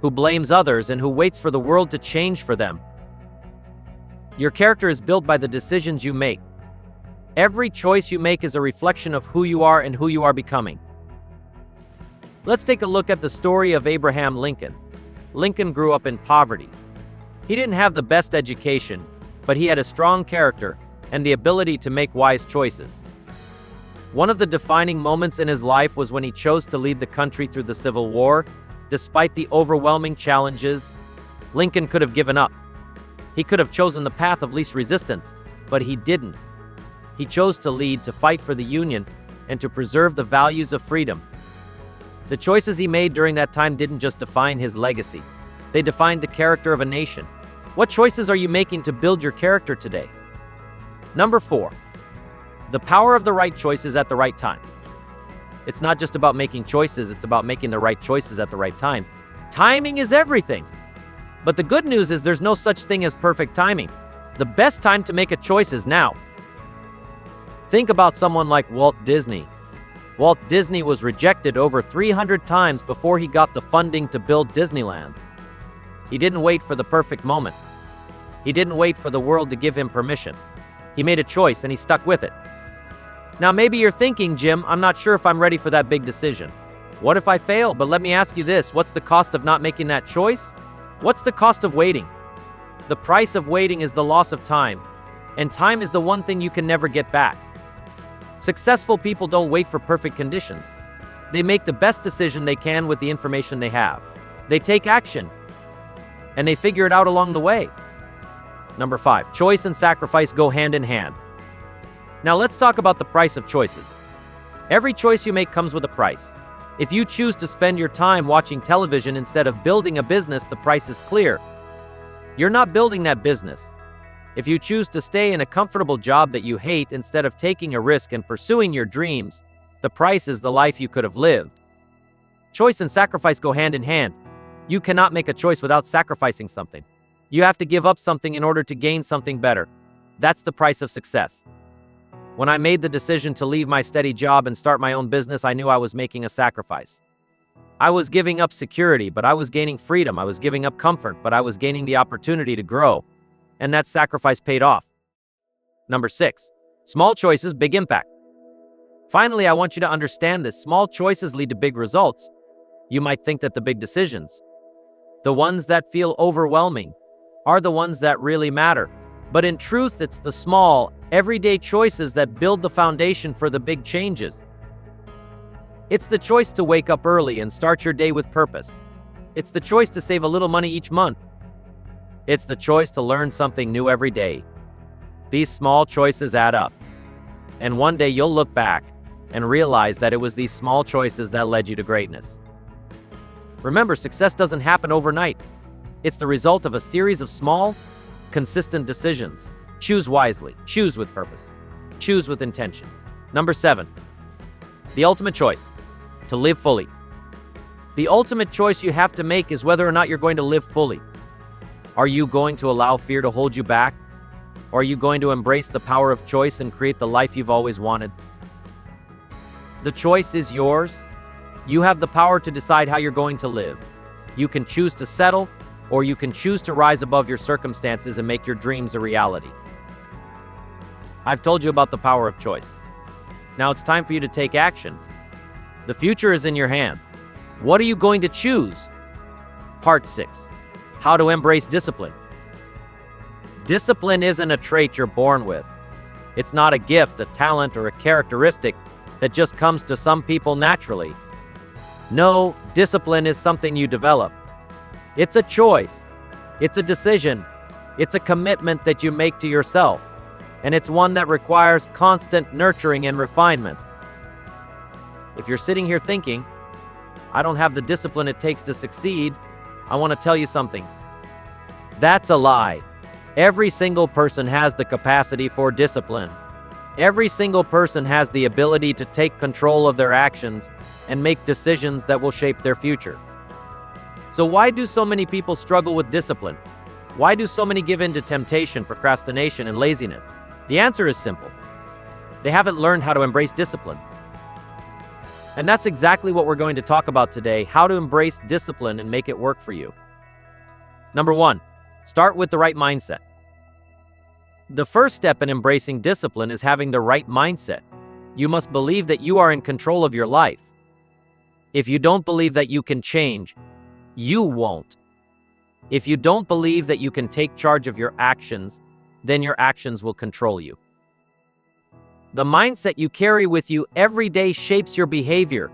who blames others, and who waits for the world to change for them? Your character is built by the decisions you make. Every choice you make is a reflection of who you are and who you are becoming. Let's take a look at the story of Abraham Lincoln. Lincoln grew up in poverty. He didn't have the best education, but he had a strong character and the ability to make wise choices. One of the defining moments in his life was when he chose to lead the country through the Civil War. Despite the overwhelming challenges, Lincoln could have given up. He could have chosen the path of least resistance, but he didn't. He chose to lead, to fight for the Union, and to preserve the values of freedom. The choices he made during that time didn't just define his legacy. They defined the character of a nation. What choices are you making to build your character today? Number 4, the power of the right choices at the right time. It's not just about making choices, it's about making the right choices at the right time. Timing is everything. But the good news is there's no such thing as perfect timing. The best time to make a choice is now. Think about someone like Walt Disney. Walt Disney was rejected over 300 times before he got the funding to build Disneyland. He didn't wait for the perfect moment. He didn't wait for the world to give him permission. He made a choice and he stuck with it. Now maybe you're thinking, Jim, I'm not sure if I'm ready for that big decision. What if I fail? But let me ask you this, what's the cost of not making that choice? What's the cost of waiting? The price of waiting is the loss of time, and time is the one thing you can never get back. Successful people don't wait for perfect conditions. They make the best decision they can with the information they have. They take action, and they figure it out along the way. Number 5, choice and sacrifice go hand in hand. Now let's talk about the price of choices. Every choice you make comes with a price. If you choose to spend your time watching television instead of building a business, the price is clear. You're not building that business. If you choose to stay in a comfortable job that you hate instead of taking a risk and pursuing your dreams, the price is the life you could have lived. Choice and sacrifice go hand in hand. You cannot make a choice without sacrificing something. You have to give up something in order to gain something better. That's the price of success. When I made the decision to leave my steady job and start my own business, I knew I was making a sacrifice. I was giving up security, but I was gaining freedom. I was giving up comfort, but I was gaining the opportunity to grow. And that sacrifice paid off. Number 6, small choices, big impact. Finally, I want you to understand this. Small choices lead to big results. You might think that the big decisions, the ones that feel overwhelming, are the ones that really matter. But in truth, it's the small, everyday choices that build the foundation for the big changes. It's the choice to wake up early and start your day with purpose. It's the choice to save a little money each month. It's the choice to learn something new every day. These small choices add up. And one day you'll look back and realize that it was these small choices that led you to greatness. Remember, success doesn't happen overnight. It's the result of a series of small, consistent decisions. Choose wisely. Choose with purpose. Choose with intention. Number 7, the ultimate choice, to live fully. The ultimate choice you have to make is whether or not you're going to live fully. Are you going to allow fear to hold you back? Or are you going to embrace the power of choice and create the life you've always wanted? The choice is yours. You have the power to decide how you're going to live. You can choose to settle, or you can choose to rise above your circumstances and make your dreams a reality. I've told you about the power of choice. Now it's time for you to take action. The future is in your hands. What are you going to choose? Part 6, how to embrace discipline. Discipline isn't a trait you're born with. It's not a gift, a talent, or a characteristic that just comes to some people naturally. No, discipline is something you develop. It's a choice. It's a decision. It's a commitment that you make to yourself. And it's one that requires constant nurturing and refinement. If you're sitting here thinking, I don't have the discipline it takes to succeed, I want to tell you something. That's a lie. Every single person has the capacity for discipline. Every single person has the ability to take control of their actions and make decisions that will shape their future. So why do so many people struggle with discipline? Why do so many give in to temptation, procrastination, and laziness? The answer is simple. They haven't learned how to embrace discipline. And that's exactly what we're going to talk about today, how to embrace discipline and make it work for you. Number 1, start with the right mindset. The first step in embracing discipline is having the right mindset. You must believe that you are in control of your life. If you don't believe that you can change, you won't. If you don't believe that you can take charge of your actions, then your actions will control you. The mindset you carry with you every day shapes your behavior.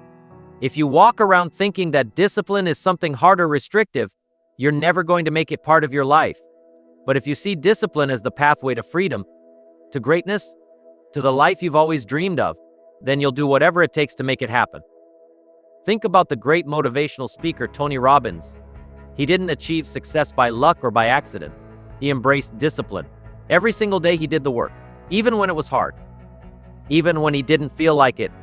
If you walk around thinking that discipline is something hard or restrictive, you're never going to make it part of your life. But if you see discipline as the pathway to freedom, to greatness, to the life you've always dreamed of, then you'll do whatever it takes to make it happen. Think about the great motivational speaker Tony Robbins. He didn't achieve success by luck or by accident. He embraced discipline. Every single day he did the work, even when it was hard, even when he didn't feel like it.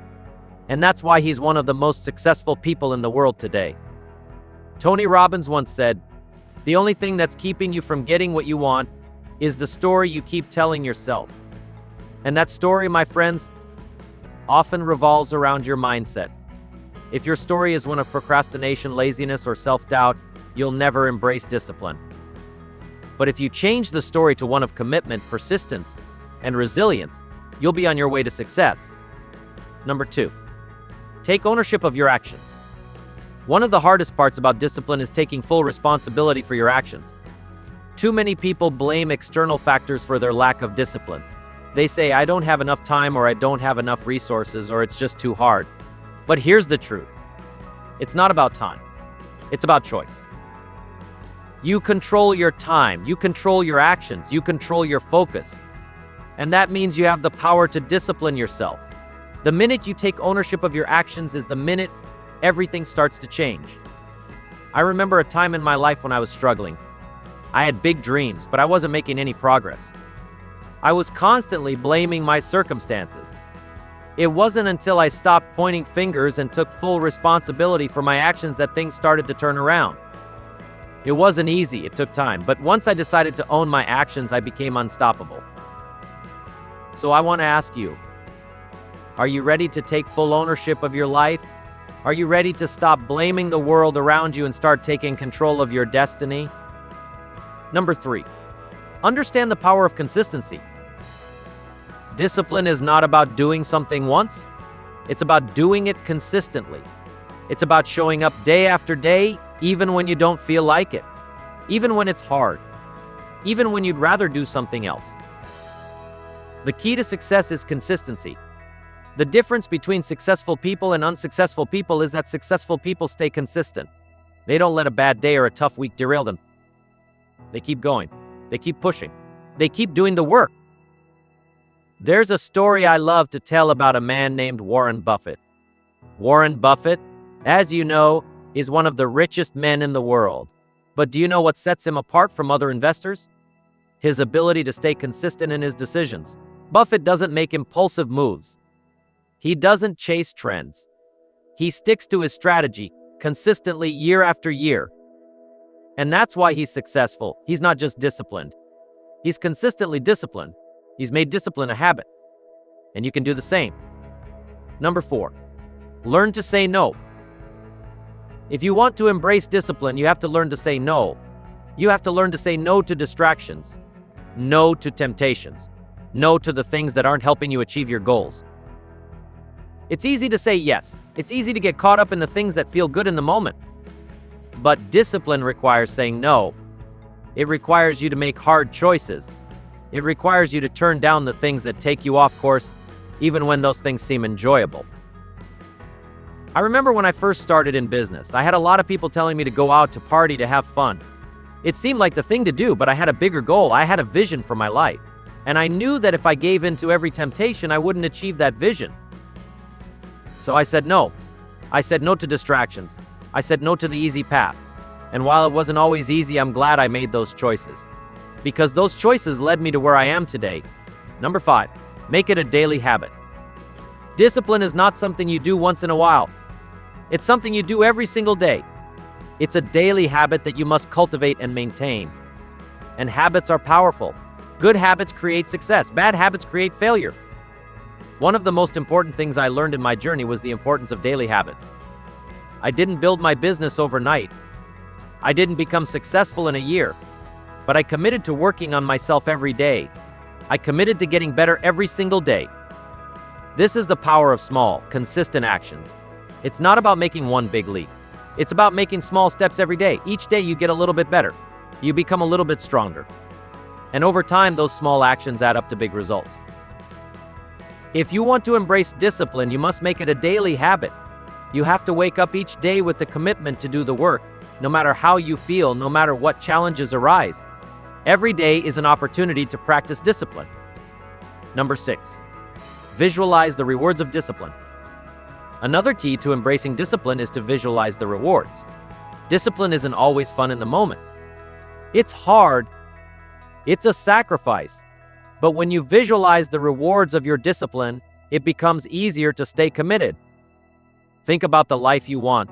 And that's why he's one of the most successful people in the world today. Tony Robbins once said, "The only thing that's keeping you from getting what you want is the story you keep telling yourself." And that story, my friends, often revolves around your mindset. If your story is one of procrastination, laziness, or self-doubt, you'll never embrace discipline. But if you change the story to one of commitment, persistence, and resilience, you'll be on your way to success. Number 2, take ownership of your actions. One of the hardest parts about discipline is taking full responsibility for your actions. Too many people blame external factors for their lack of discipline. They say, "I don't have enough time," or "I don't have enough resources," or "It's just too hard." But here's the truth. It's not about time. It's about choice. You control your time, you control your actions, you control your focus. And that means you have the power to discipline yourself. The minute you take ownership of your actions is the minute everything starts to change. I remember a time in my life when I was struggling. I had big dreams, but I wasn't making any progress. I was constantly blaming my circumstances. It wasn't until I stopped pointing fingers and took full responsibility for my actions that things started to turn around. It wasn't easy, it took time, but once I decided to own my actions, I became unstoppable. So I want to ask you, are you ready to take full ownership of your life? Are you ready to stop blaming the world around you and start taking control of your destiny? Number 3, understand the power of consistency. Discipline is not about doing something once. It's about doing it consistently. It's about showing up day after day, even when you don't feel like it, even when it's hard, even when you'd rather do something else. The key to success is consistency. The difference between successful people and unsuccessful people is that successful people stay consistent. They don't let a bad day or a tough week derail them. They keep going. They keep pushing. They keep doing the work. There's a story I love to tell about a man named Warren Buffett. Warren Buffett, as you know, is one of the richest men in the world. But do you know what sets him apart from other investors? His ability to stay consistent in his decisions. Buffett doesn't make impulsive moves. He doesn't chase trends. He sticks to his strategy consistently year after year. And that's why he's successful. He's not just disciplined. He's consistently disciplined. He's made discipline a habit. And you can do the same. Number 4, learn to say no. If you want to embrace discipline, you have to learn to say no. You have to learn to say no to distractions, no to temptations, no to the things that aren't helping you achieve your goals. It's easy to say yes. It's easy to get caught up in the things that feel good in the moment. But discipline requires saying no. It requires you to make hard choices. It requires you to turn down the things that take you off course, even when those things seem enjoyable. I remember when I first started in business, I had a lot of people telling me to go out to party, to have fun. It seemed like the thing to do, but I had a bigger goal. I had a vision for my life. And I knew that if I gave in to every temptation, I wouldn't achieve that vision. So I said no. I said no to distractions. I said no to the easy path. And while it wasn't always easy, I'm glad I made those choices. Because those choices led me to where I am today. Number 5, make it a daily habit. Discipline is not something you do once in a while. It's something you do every single day. It's a daily habit that you must cultivate and maintain. And habits are powerful. Good habits create success. Bad habits create failure. One of the most important things I learned in my journey was the importance of daily habits. I didn't build my business overnight. I didn't become successful in a year. But I committed to working on myself every day. I committed to getting better every single day. This is the power of small, consistent actions. It's not about making one big leap. It's about making small steps every day. Each day you get a little bit better. You become a little bit stronger. And over time, those small actions add up to big results. If you want to embrace discipline, you must make it a daily habit. You have to wake up each day with the commitment to do the work, no matter how you feel, no matter what challenges arise. Every day is an opportunity to practice discipline. Number 6, visualize the rewards of discipline. Another key to embracing discipline is to visualize the rewards. Discipline isn't always fun in the moment. It's hard. It's a sacrifice. But when you visualize the rewards of your discipline, it becomes easier to stay committed. Think about the life you want.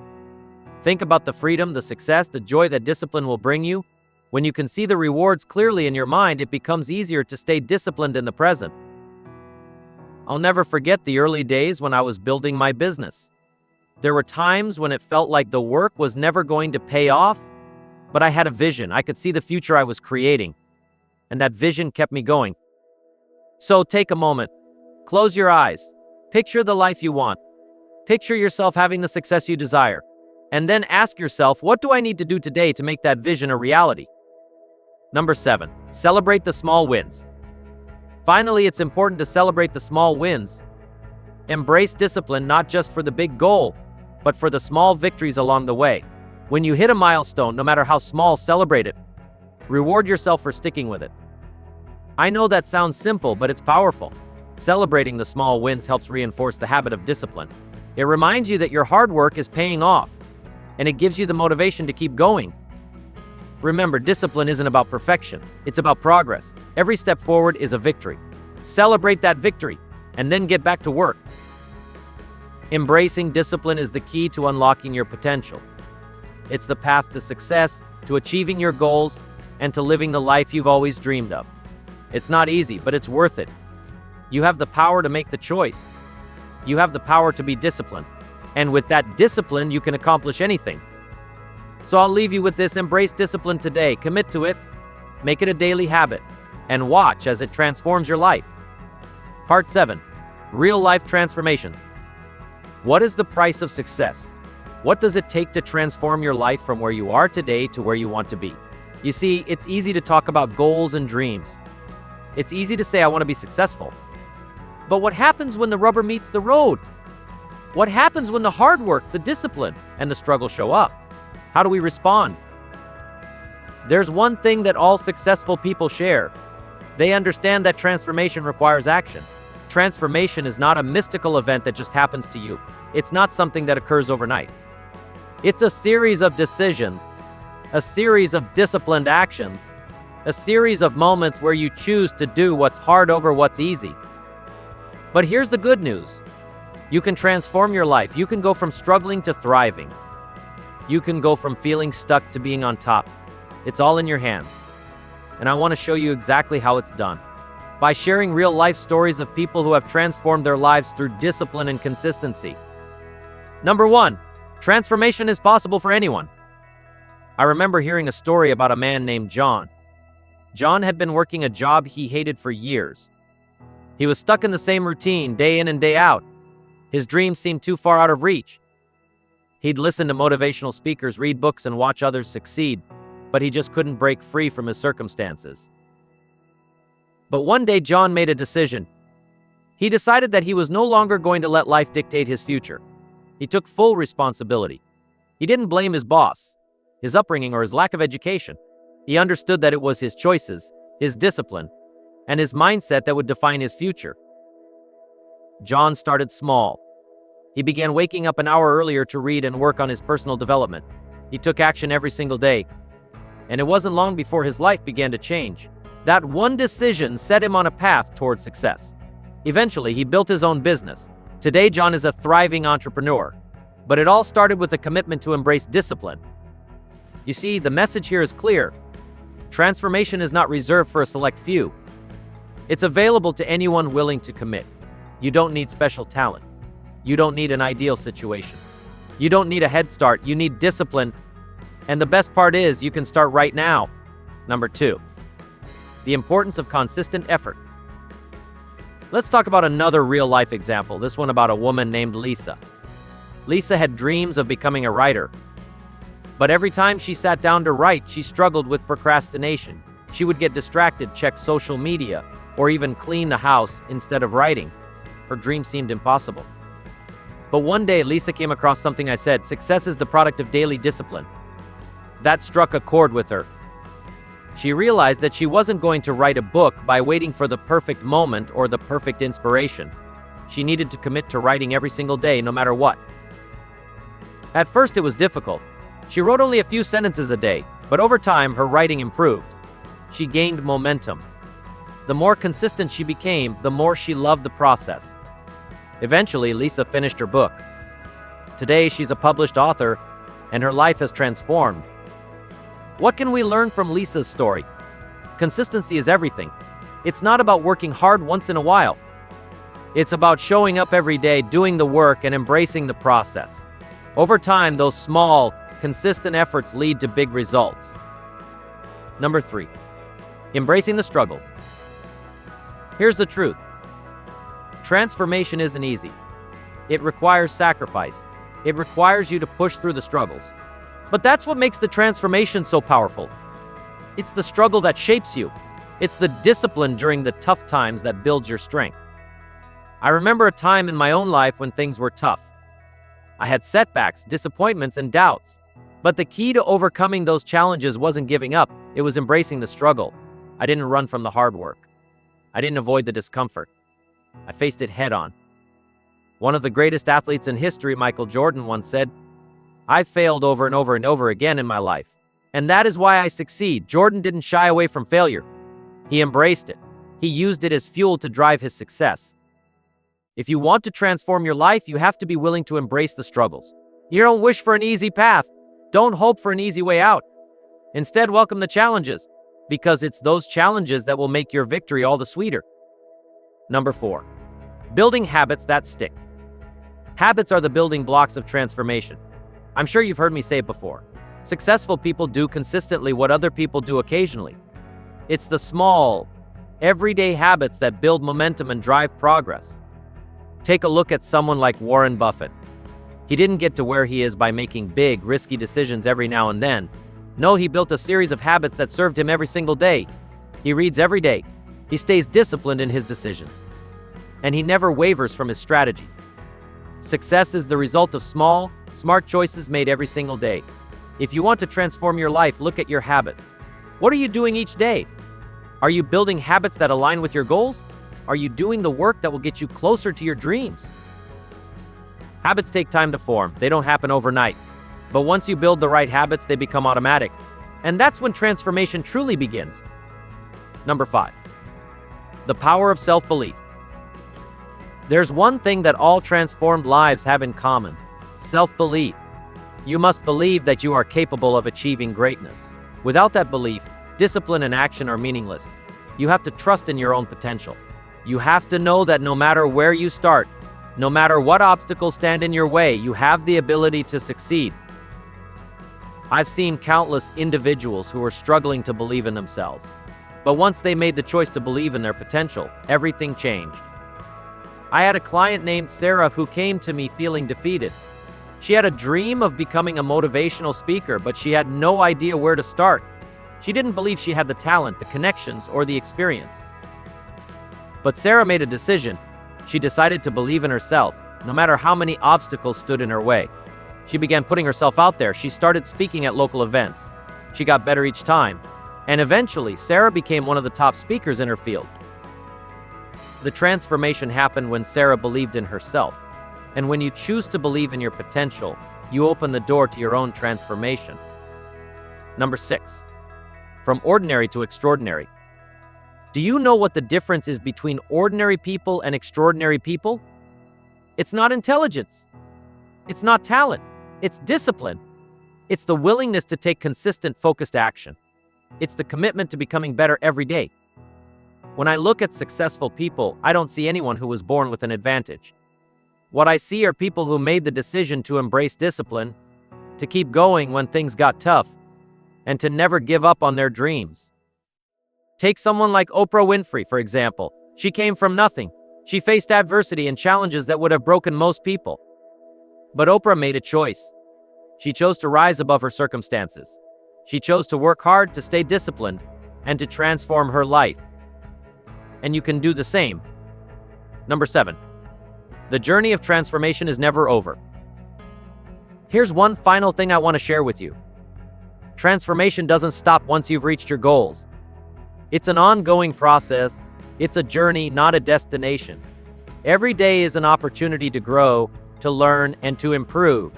Think about the freedom, the success, the joy that discipline will bring you. When you can see the rewards clearly in your mind, it becomes easier to stay disciplined in the present. I'll never forget the early days when I was building my business. There were times when it felt like the work was never going to pay off, but I had a vision. I could see the future I was creating, and that vision kept me going. So take a moment, close your eyes, picture the life you want, picture yourself having the success you desire, and then ask yourself, what do I need to do today to make that vision a reality? Number 7, celebrate the small wins. Finally, it's important to celebrate the small wins. Embrace discipline not just for the big goal, but for the small victories along the way. When you hit a milestone, no matter how small, celebrate it. Reward yourself for sticking with it. I know that sounds simple, but it's powerful. Celebrating the small wins helps reinforce the habit of discipline. It reminds you that your hard work is paying off, and it gives you the motivation to keep going. Remember, discipline isn't about perfection, it's about progress. Every step forward is a victory. Celebrate that victory, and then get back to work. Embracing discipline is the key to unlocking your potential. It's the path to success, to achieving your goals, and to living the life you've always dreamed of. It's not easy, but it's worth it. You have the power to make the choice. You have the power to be disciplined. And with that discipline, you can accomplish anything. So I'll leave you with this: embrace discipline today, commit to it, make it a daily habit, and watch as it transforms your life. Part 7, real life transformations. What is the price of success? What does it take to transform your life from where you are today to where you want to be? You see, it's easy to talk about goals and dreams. It's easy to say, I want to be successful. But what happens when the rubber meets the road? What happens when the hard work, the discipline, and the struggle show up? How do we respond? There's one thing that all successful people share. They understand that transformation requires action. Transformation is not a mystical event that just happens to you. It's not something that occurs overnight. It's a series of decisions, a series of disciplined actions, a series of moments where you choose to do what's hard over what's easy. But here's the good news. You can transform your life. You can go from struggling to thriving. You can go from feeling stuck to being on top. It's all in your hands. And I want to show you exactly how it's done. By sharing real life stories of people who have transformed their lives through discipline and consistency. Number 1, transformation is possible for anyone. I remember hearing a story about a man named John. John had been working a job he hated for years. He was stuck in the same routine day in and day out. His dreams seemed too far out of reach. He'd listen to motivational speakers, read books, and watch others succeed, but he just couldn't break free from his circumstances. But one day, John made a decision. He decided that he was no longer going to let life dictate his future. He took full responsibility. He didn't blame his boss, his upbringing, or his lack of education. He understood that it was his choices, his discipline, and his mindset that would define his future. John started small. He began waking up an hour earlier to read and work on his personal development. He took action every single day. And it wasn't long before his life began to change. That one decision set him on a path towards success. Eventually, he built his own business. Today, John is a thriving entrepreneur. But it all started with a commitment to embrace discipline. You see, the message here is clear. Transformation is not reserved for a select few. It's available to anyone willing to commit. You don't need special talent. You don't need an ideal situation. You don't need a head start. You need discipline. And the best part is, you can start right now. Number 2, the importance of consistent effort. Let's talk about another real-life example, this one about a woman named Lisa. Lisa had dreams of becoming a writer. But every time she sat down to write, she struggled with procrastination. She would get distracted, check social media, or even clean the house instead of writing. Her dream seemed impossible. But one day, Lisa came across something I said: success is the product of daily discipline. That struck a chord with her. She realized that she wasn't going to write a book by waiting for the perfect moment or the perfect inspiration. She needed to commit to writing every single day, no matter what. At first, it was difficult. She wrote only a few sentences a day, but over time, her writing improved. She gained momentum. The more consistent she became, the more she loved the process. Eventually, Lisa finished her book. Today, she's a published author and her life has transformed. What can we learn from Lisa's story? Consistency is everything. It's not about working hard once in a while. It's about showing up every day, doing the work, and embracing the process. Over time, those small, consistent efforts lead to big results. Number 3, embracing the struggles. Here's the truth. Transformation isn't easy. It requires sacrifice. It requires you to push through the struggles. But that's what makes the transformation so powerful. It's the struggle that shapes you. It's the discipline during the tough times that builds your strength. I remember a time in my own life when things were tough. I had setbacks, disappointments, and doubts. But the key to overcoming those challenges wasn't giving up, it was embracing the struggle. I didn't run from the hard work. I didn't avoid the discomfort. I faced it head on. One of the greatest athletes in history, Michael Jordan, once said, "I've failed over and over and over again in my life. And that is why I succeed." Jordan didn't shy away from failure. He embraced it. He used it as fuel to drive his success. If you want to transform your life, you have to be willing to embrace the struggles. You don't wish for an easy path. Don't hope for an easy way out. Instead, welcome the challenges, because it's those challenges that will make your victory all the sweeter. Number 4, building habits that stick. Habits are the building blocks of transformation. I'm sure you've heard me say it before. Successful people do consistently what other people do occasionally. It's the small, everyday habits that build momentum and drive progress. Take a look at someone like Warren Buffett. He didn't get to where he is by making big, risky decisions every now and then. No, he built a series of habits that served him every single day. He reads every day. He stays disciplined in his decisions. And he never wavers from his strategy. Success is the result of small, smart choices made every single day. If you want to transform your life, look at your habits. What are you doing each day? Are you building habits that align with your goals? Are you doing the work that will get you closer to your dreams? Habits take time to form. They don't happen overnight. But once you build the right habits, they become automatic. And that's when transformation truly begins. Number 5, the power of self-belief. There's one thing that all transformed lives have in common: self-belief. You must believe that you are capable of achieving greatness. Without that belief, discipline and action are meaningless. You have to trust in your own potential. You have to know that no matter where you start, no matter what obstacles stand in your way, you have the ability to succeed. I've seen countless individuals who were struggling to believe in themselves. But once they made the choice to believe in their potential, everything changed. I had a client named Sarah who came to me feeling defeated. She had a dream of becoming a motivational speaker, but she had no idea where to start. She didn't believe she had the talent, the connections, or the experience. But Sarah made a decision. She decided to believe in herself, no matter how many obstacles stood in her way. She began putting herself out there. She started speaking at local events. She got better each time. And eventually, Sarah became one of the top speakers in her field. The transformation happened when Sarah believed in herself. And when you choose to believe in your potential, you open the door to your own transformation. Number 6, from ordinary to extraordinary. Do you know what the difference is between ordinary people and extraordinary people? It's not intelligence. It's not talent. It's discipline. It's the willingness to take consistent, focused action. It's the commitment to becoming better every day. When I look at successful people, I don't see anyone who was born with an advantage. What I see are people who made the decision to embrace discipline, to keep going when things got tough, and to never give up on their dreams. Take someone like Oprah Winfrey, for example. She came from nothing. She faced adversity and challenges that would have broken most people. But Oprah made a choice. She chose to rise above her circumstances. She chose to work hard, to stay disciplined, and to transform her life. And you can do the same. Number 7, the journey of transformation is never over. Here's one final thing I want to share with you. Transformation doesn't stop once you've reached your goals. It's an ongoing process. It's a journey, not a destination. Every day is an opportunity to grow, to learn, and to improve.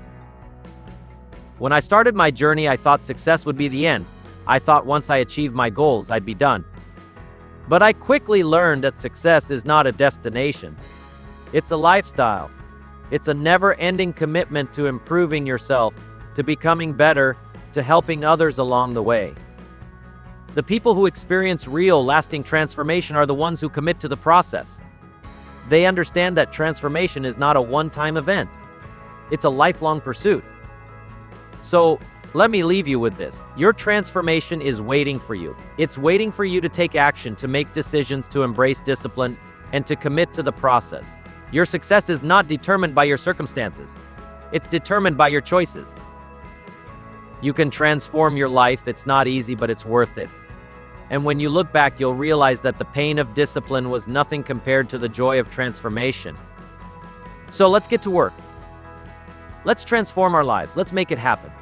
When I started my journey, I thought success would be the end. I thought once I achieved my goals, I'd be done. But I quickly learned that success is not a destination. It's a lifestyle. It's a never-ending commitment to improving yourself, to becoming better, to helping others along the way. The people who experience real, lasting transformation are the ones who commit to the process. They understand that transformation is not a one-time event. It's a lifelong pursuit. So, let me leave you with this. Your transformation is waiting for you. It's waiting for you to take action, to make decisions, to embrace discipline, and to commit to the process. Your success is not determined by your circumstances. It's determined by your choices. You can transform your life. It's not easy, but it's worth it. And when you look back, you'll realize that the pain of discipline was nothing compared to the joy of transformation. So let's get to work. Let's transform our lives. Let's make it happen.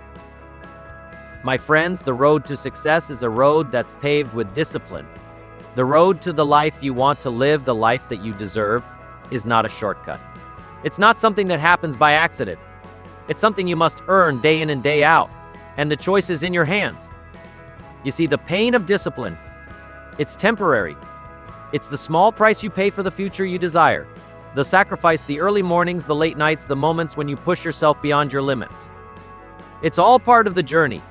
My friends, the road to success is a road that's paved with discipline. The road to the life you want to live, the life that you deserve, is not a shortcut. It's not something that happens by accident. It's something you must earn day in and day out, and the choice is in your hands. You see, the pain of discipline, it's temporary. It's the small price you pay for the future you desire. The sacrifice, the early mornings, the late nights, the moments when you push yourself beyond your limits. It's all part of the journey.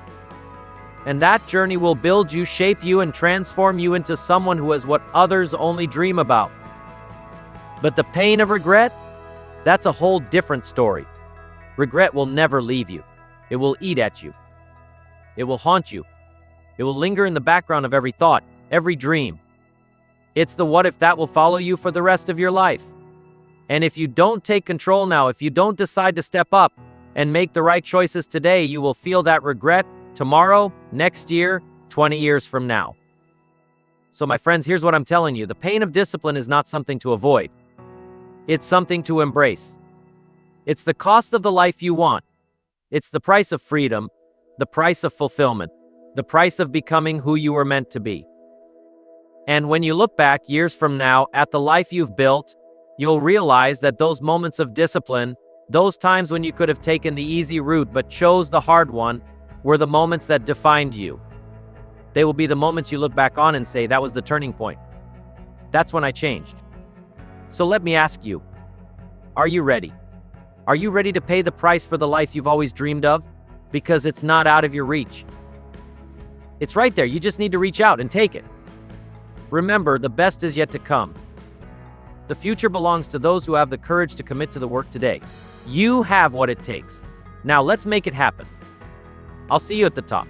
And that journey will build you, shape you, and transform you into someone who is what others only dream about. But the pain of regret, that's a whole different story. Regret will never leave you. It will eat at you. It will haunt you. It will linger in the background of every thought, every dream. It's the what if that will follow you for the rest of your life. And if you don't take control now, if you don't decide to step up and make the right choices today, you will feel that regret tomorrow, next year, 20 years from now. So my friends, here's what I'm telling you. The pain of discipline is not something to avoid. It's something to embrace. It's the cost of the life you want. It's the price of freedom, the price of fulfillment, the price of becoming who you were meant to be. And when you look back years from now at the life you've built, you'll realize that those moments of discipline, those times when you could have taken the easy route but chose the hard one, were the moments that defined you. They will be the moments you look back on and say, that was the turning point. That's when I changed. So let me ask you, are you ready? Are you ready to pay the price for the life you've always dreamed of? Because it's not out of your reach. It's right there. You just need to reach out and take it. Remember, the best is yet to come. The future belongs to those who have the courage to commit to the work today. You have what it takes. Now let's make it happen. I'll see you at the top.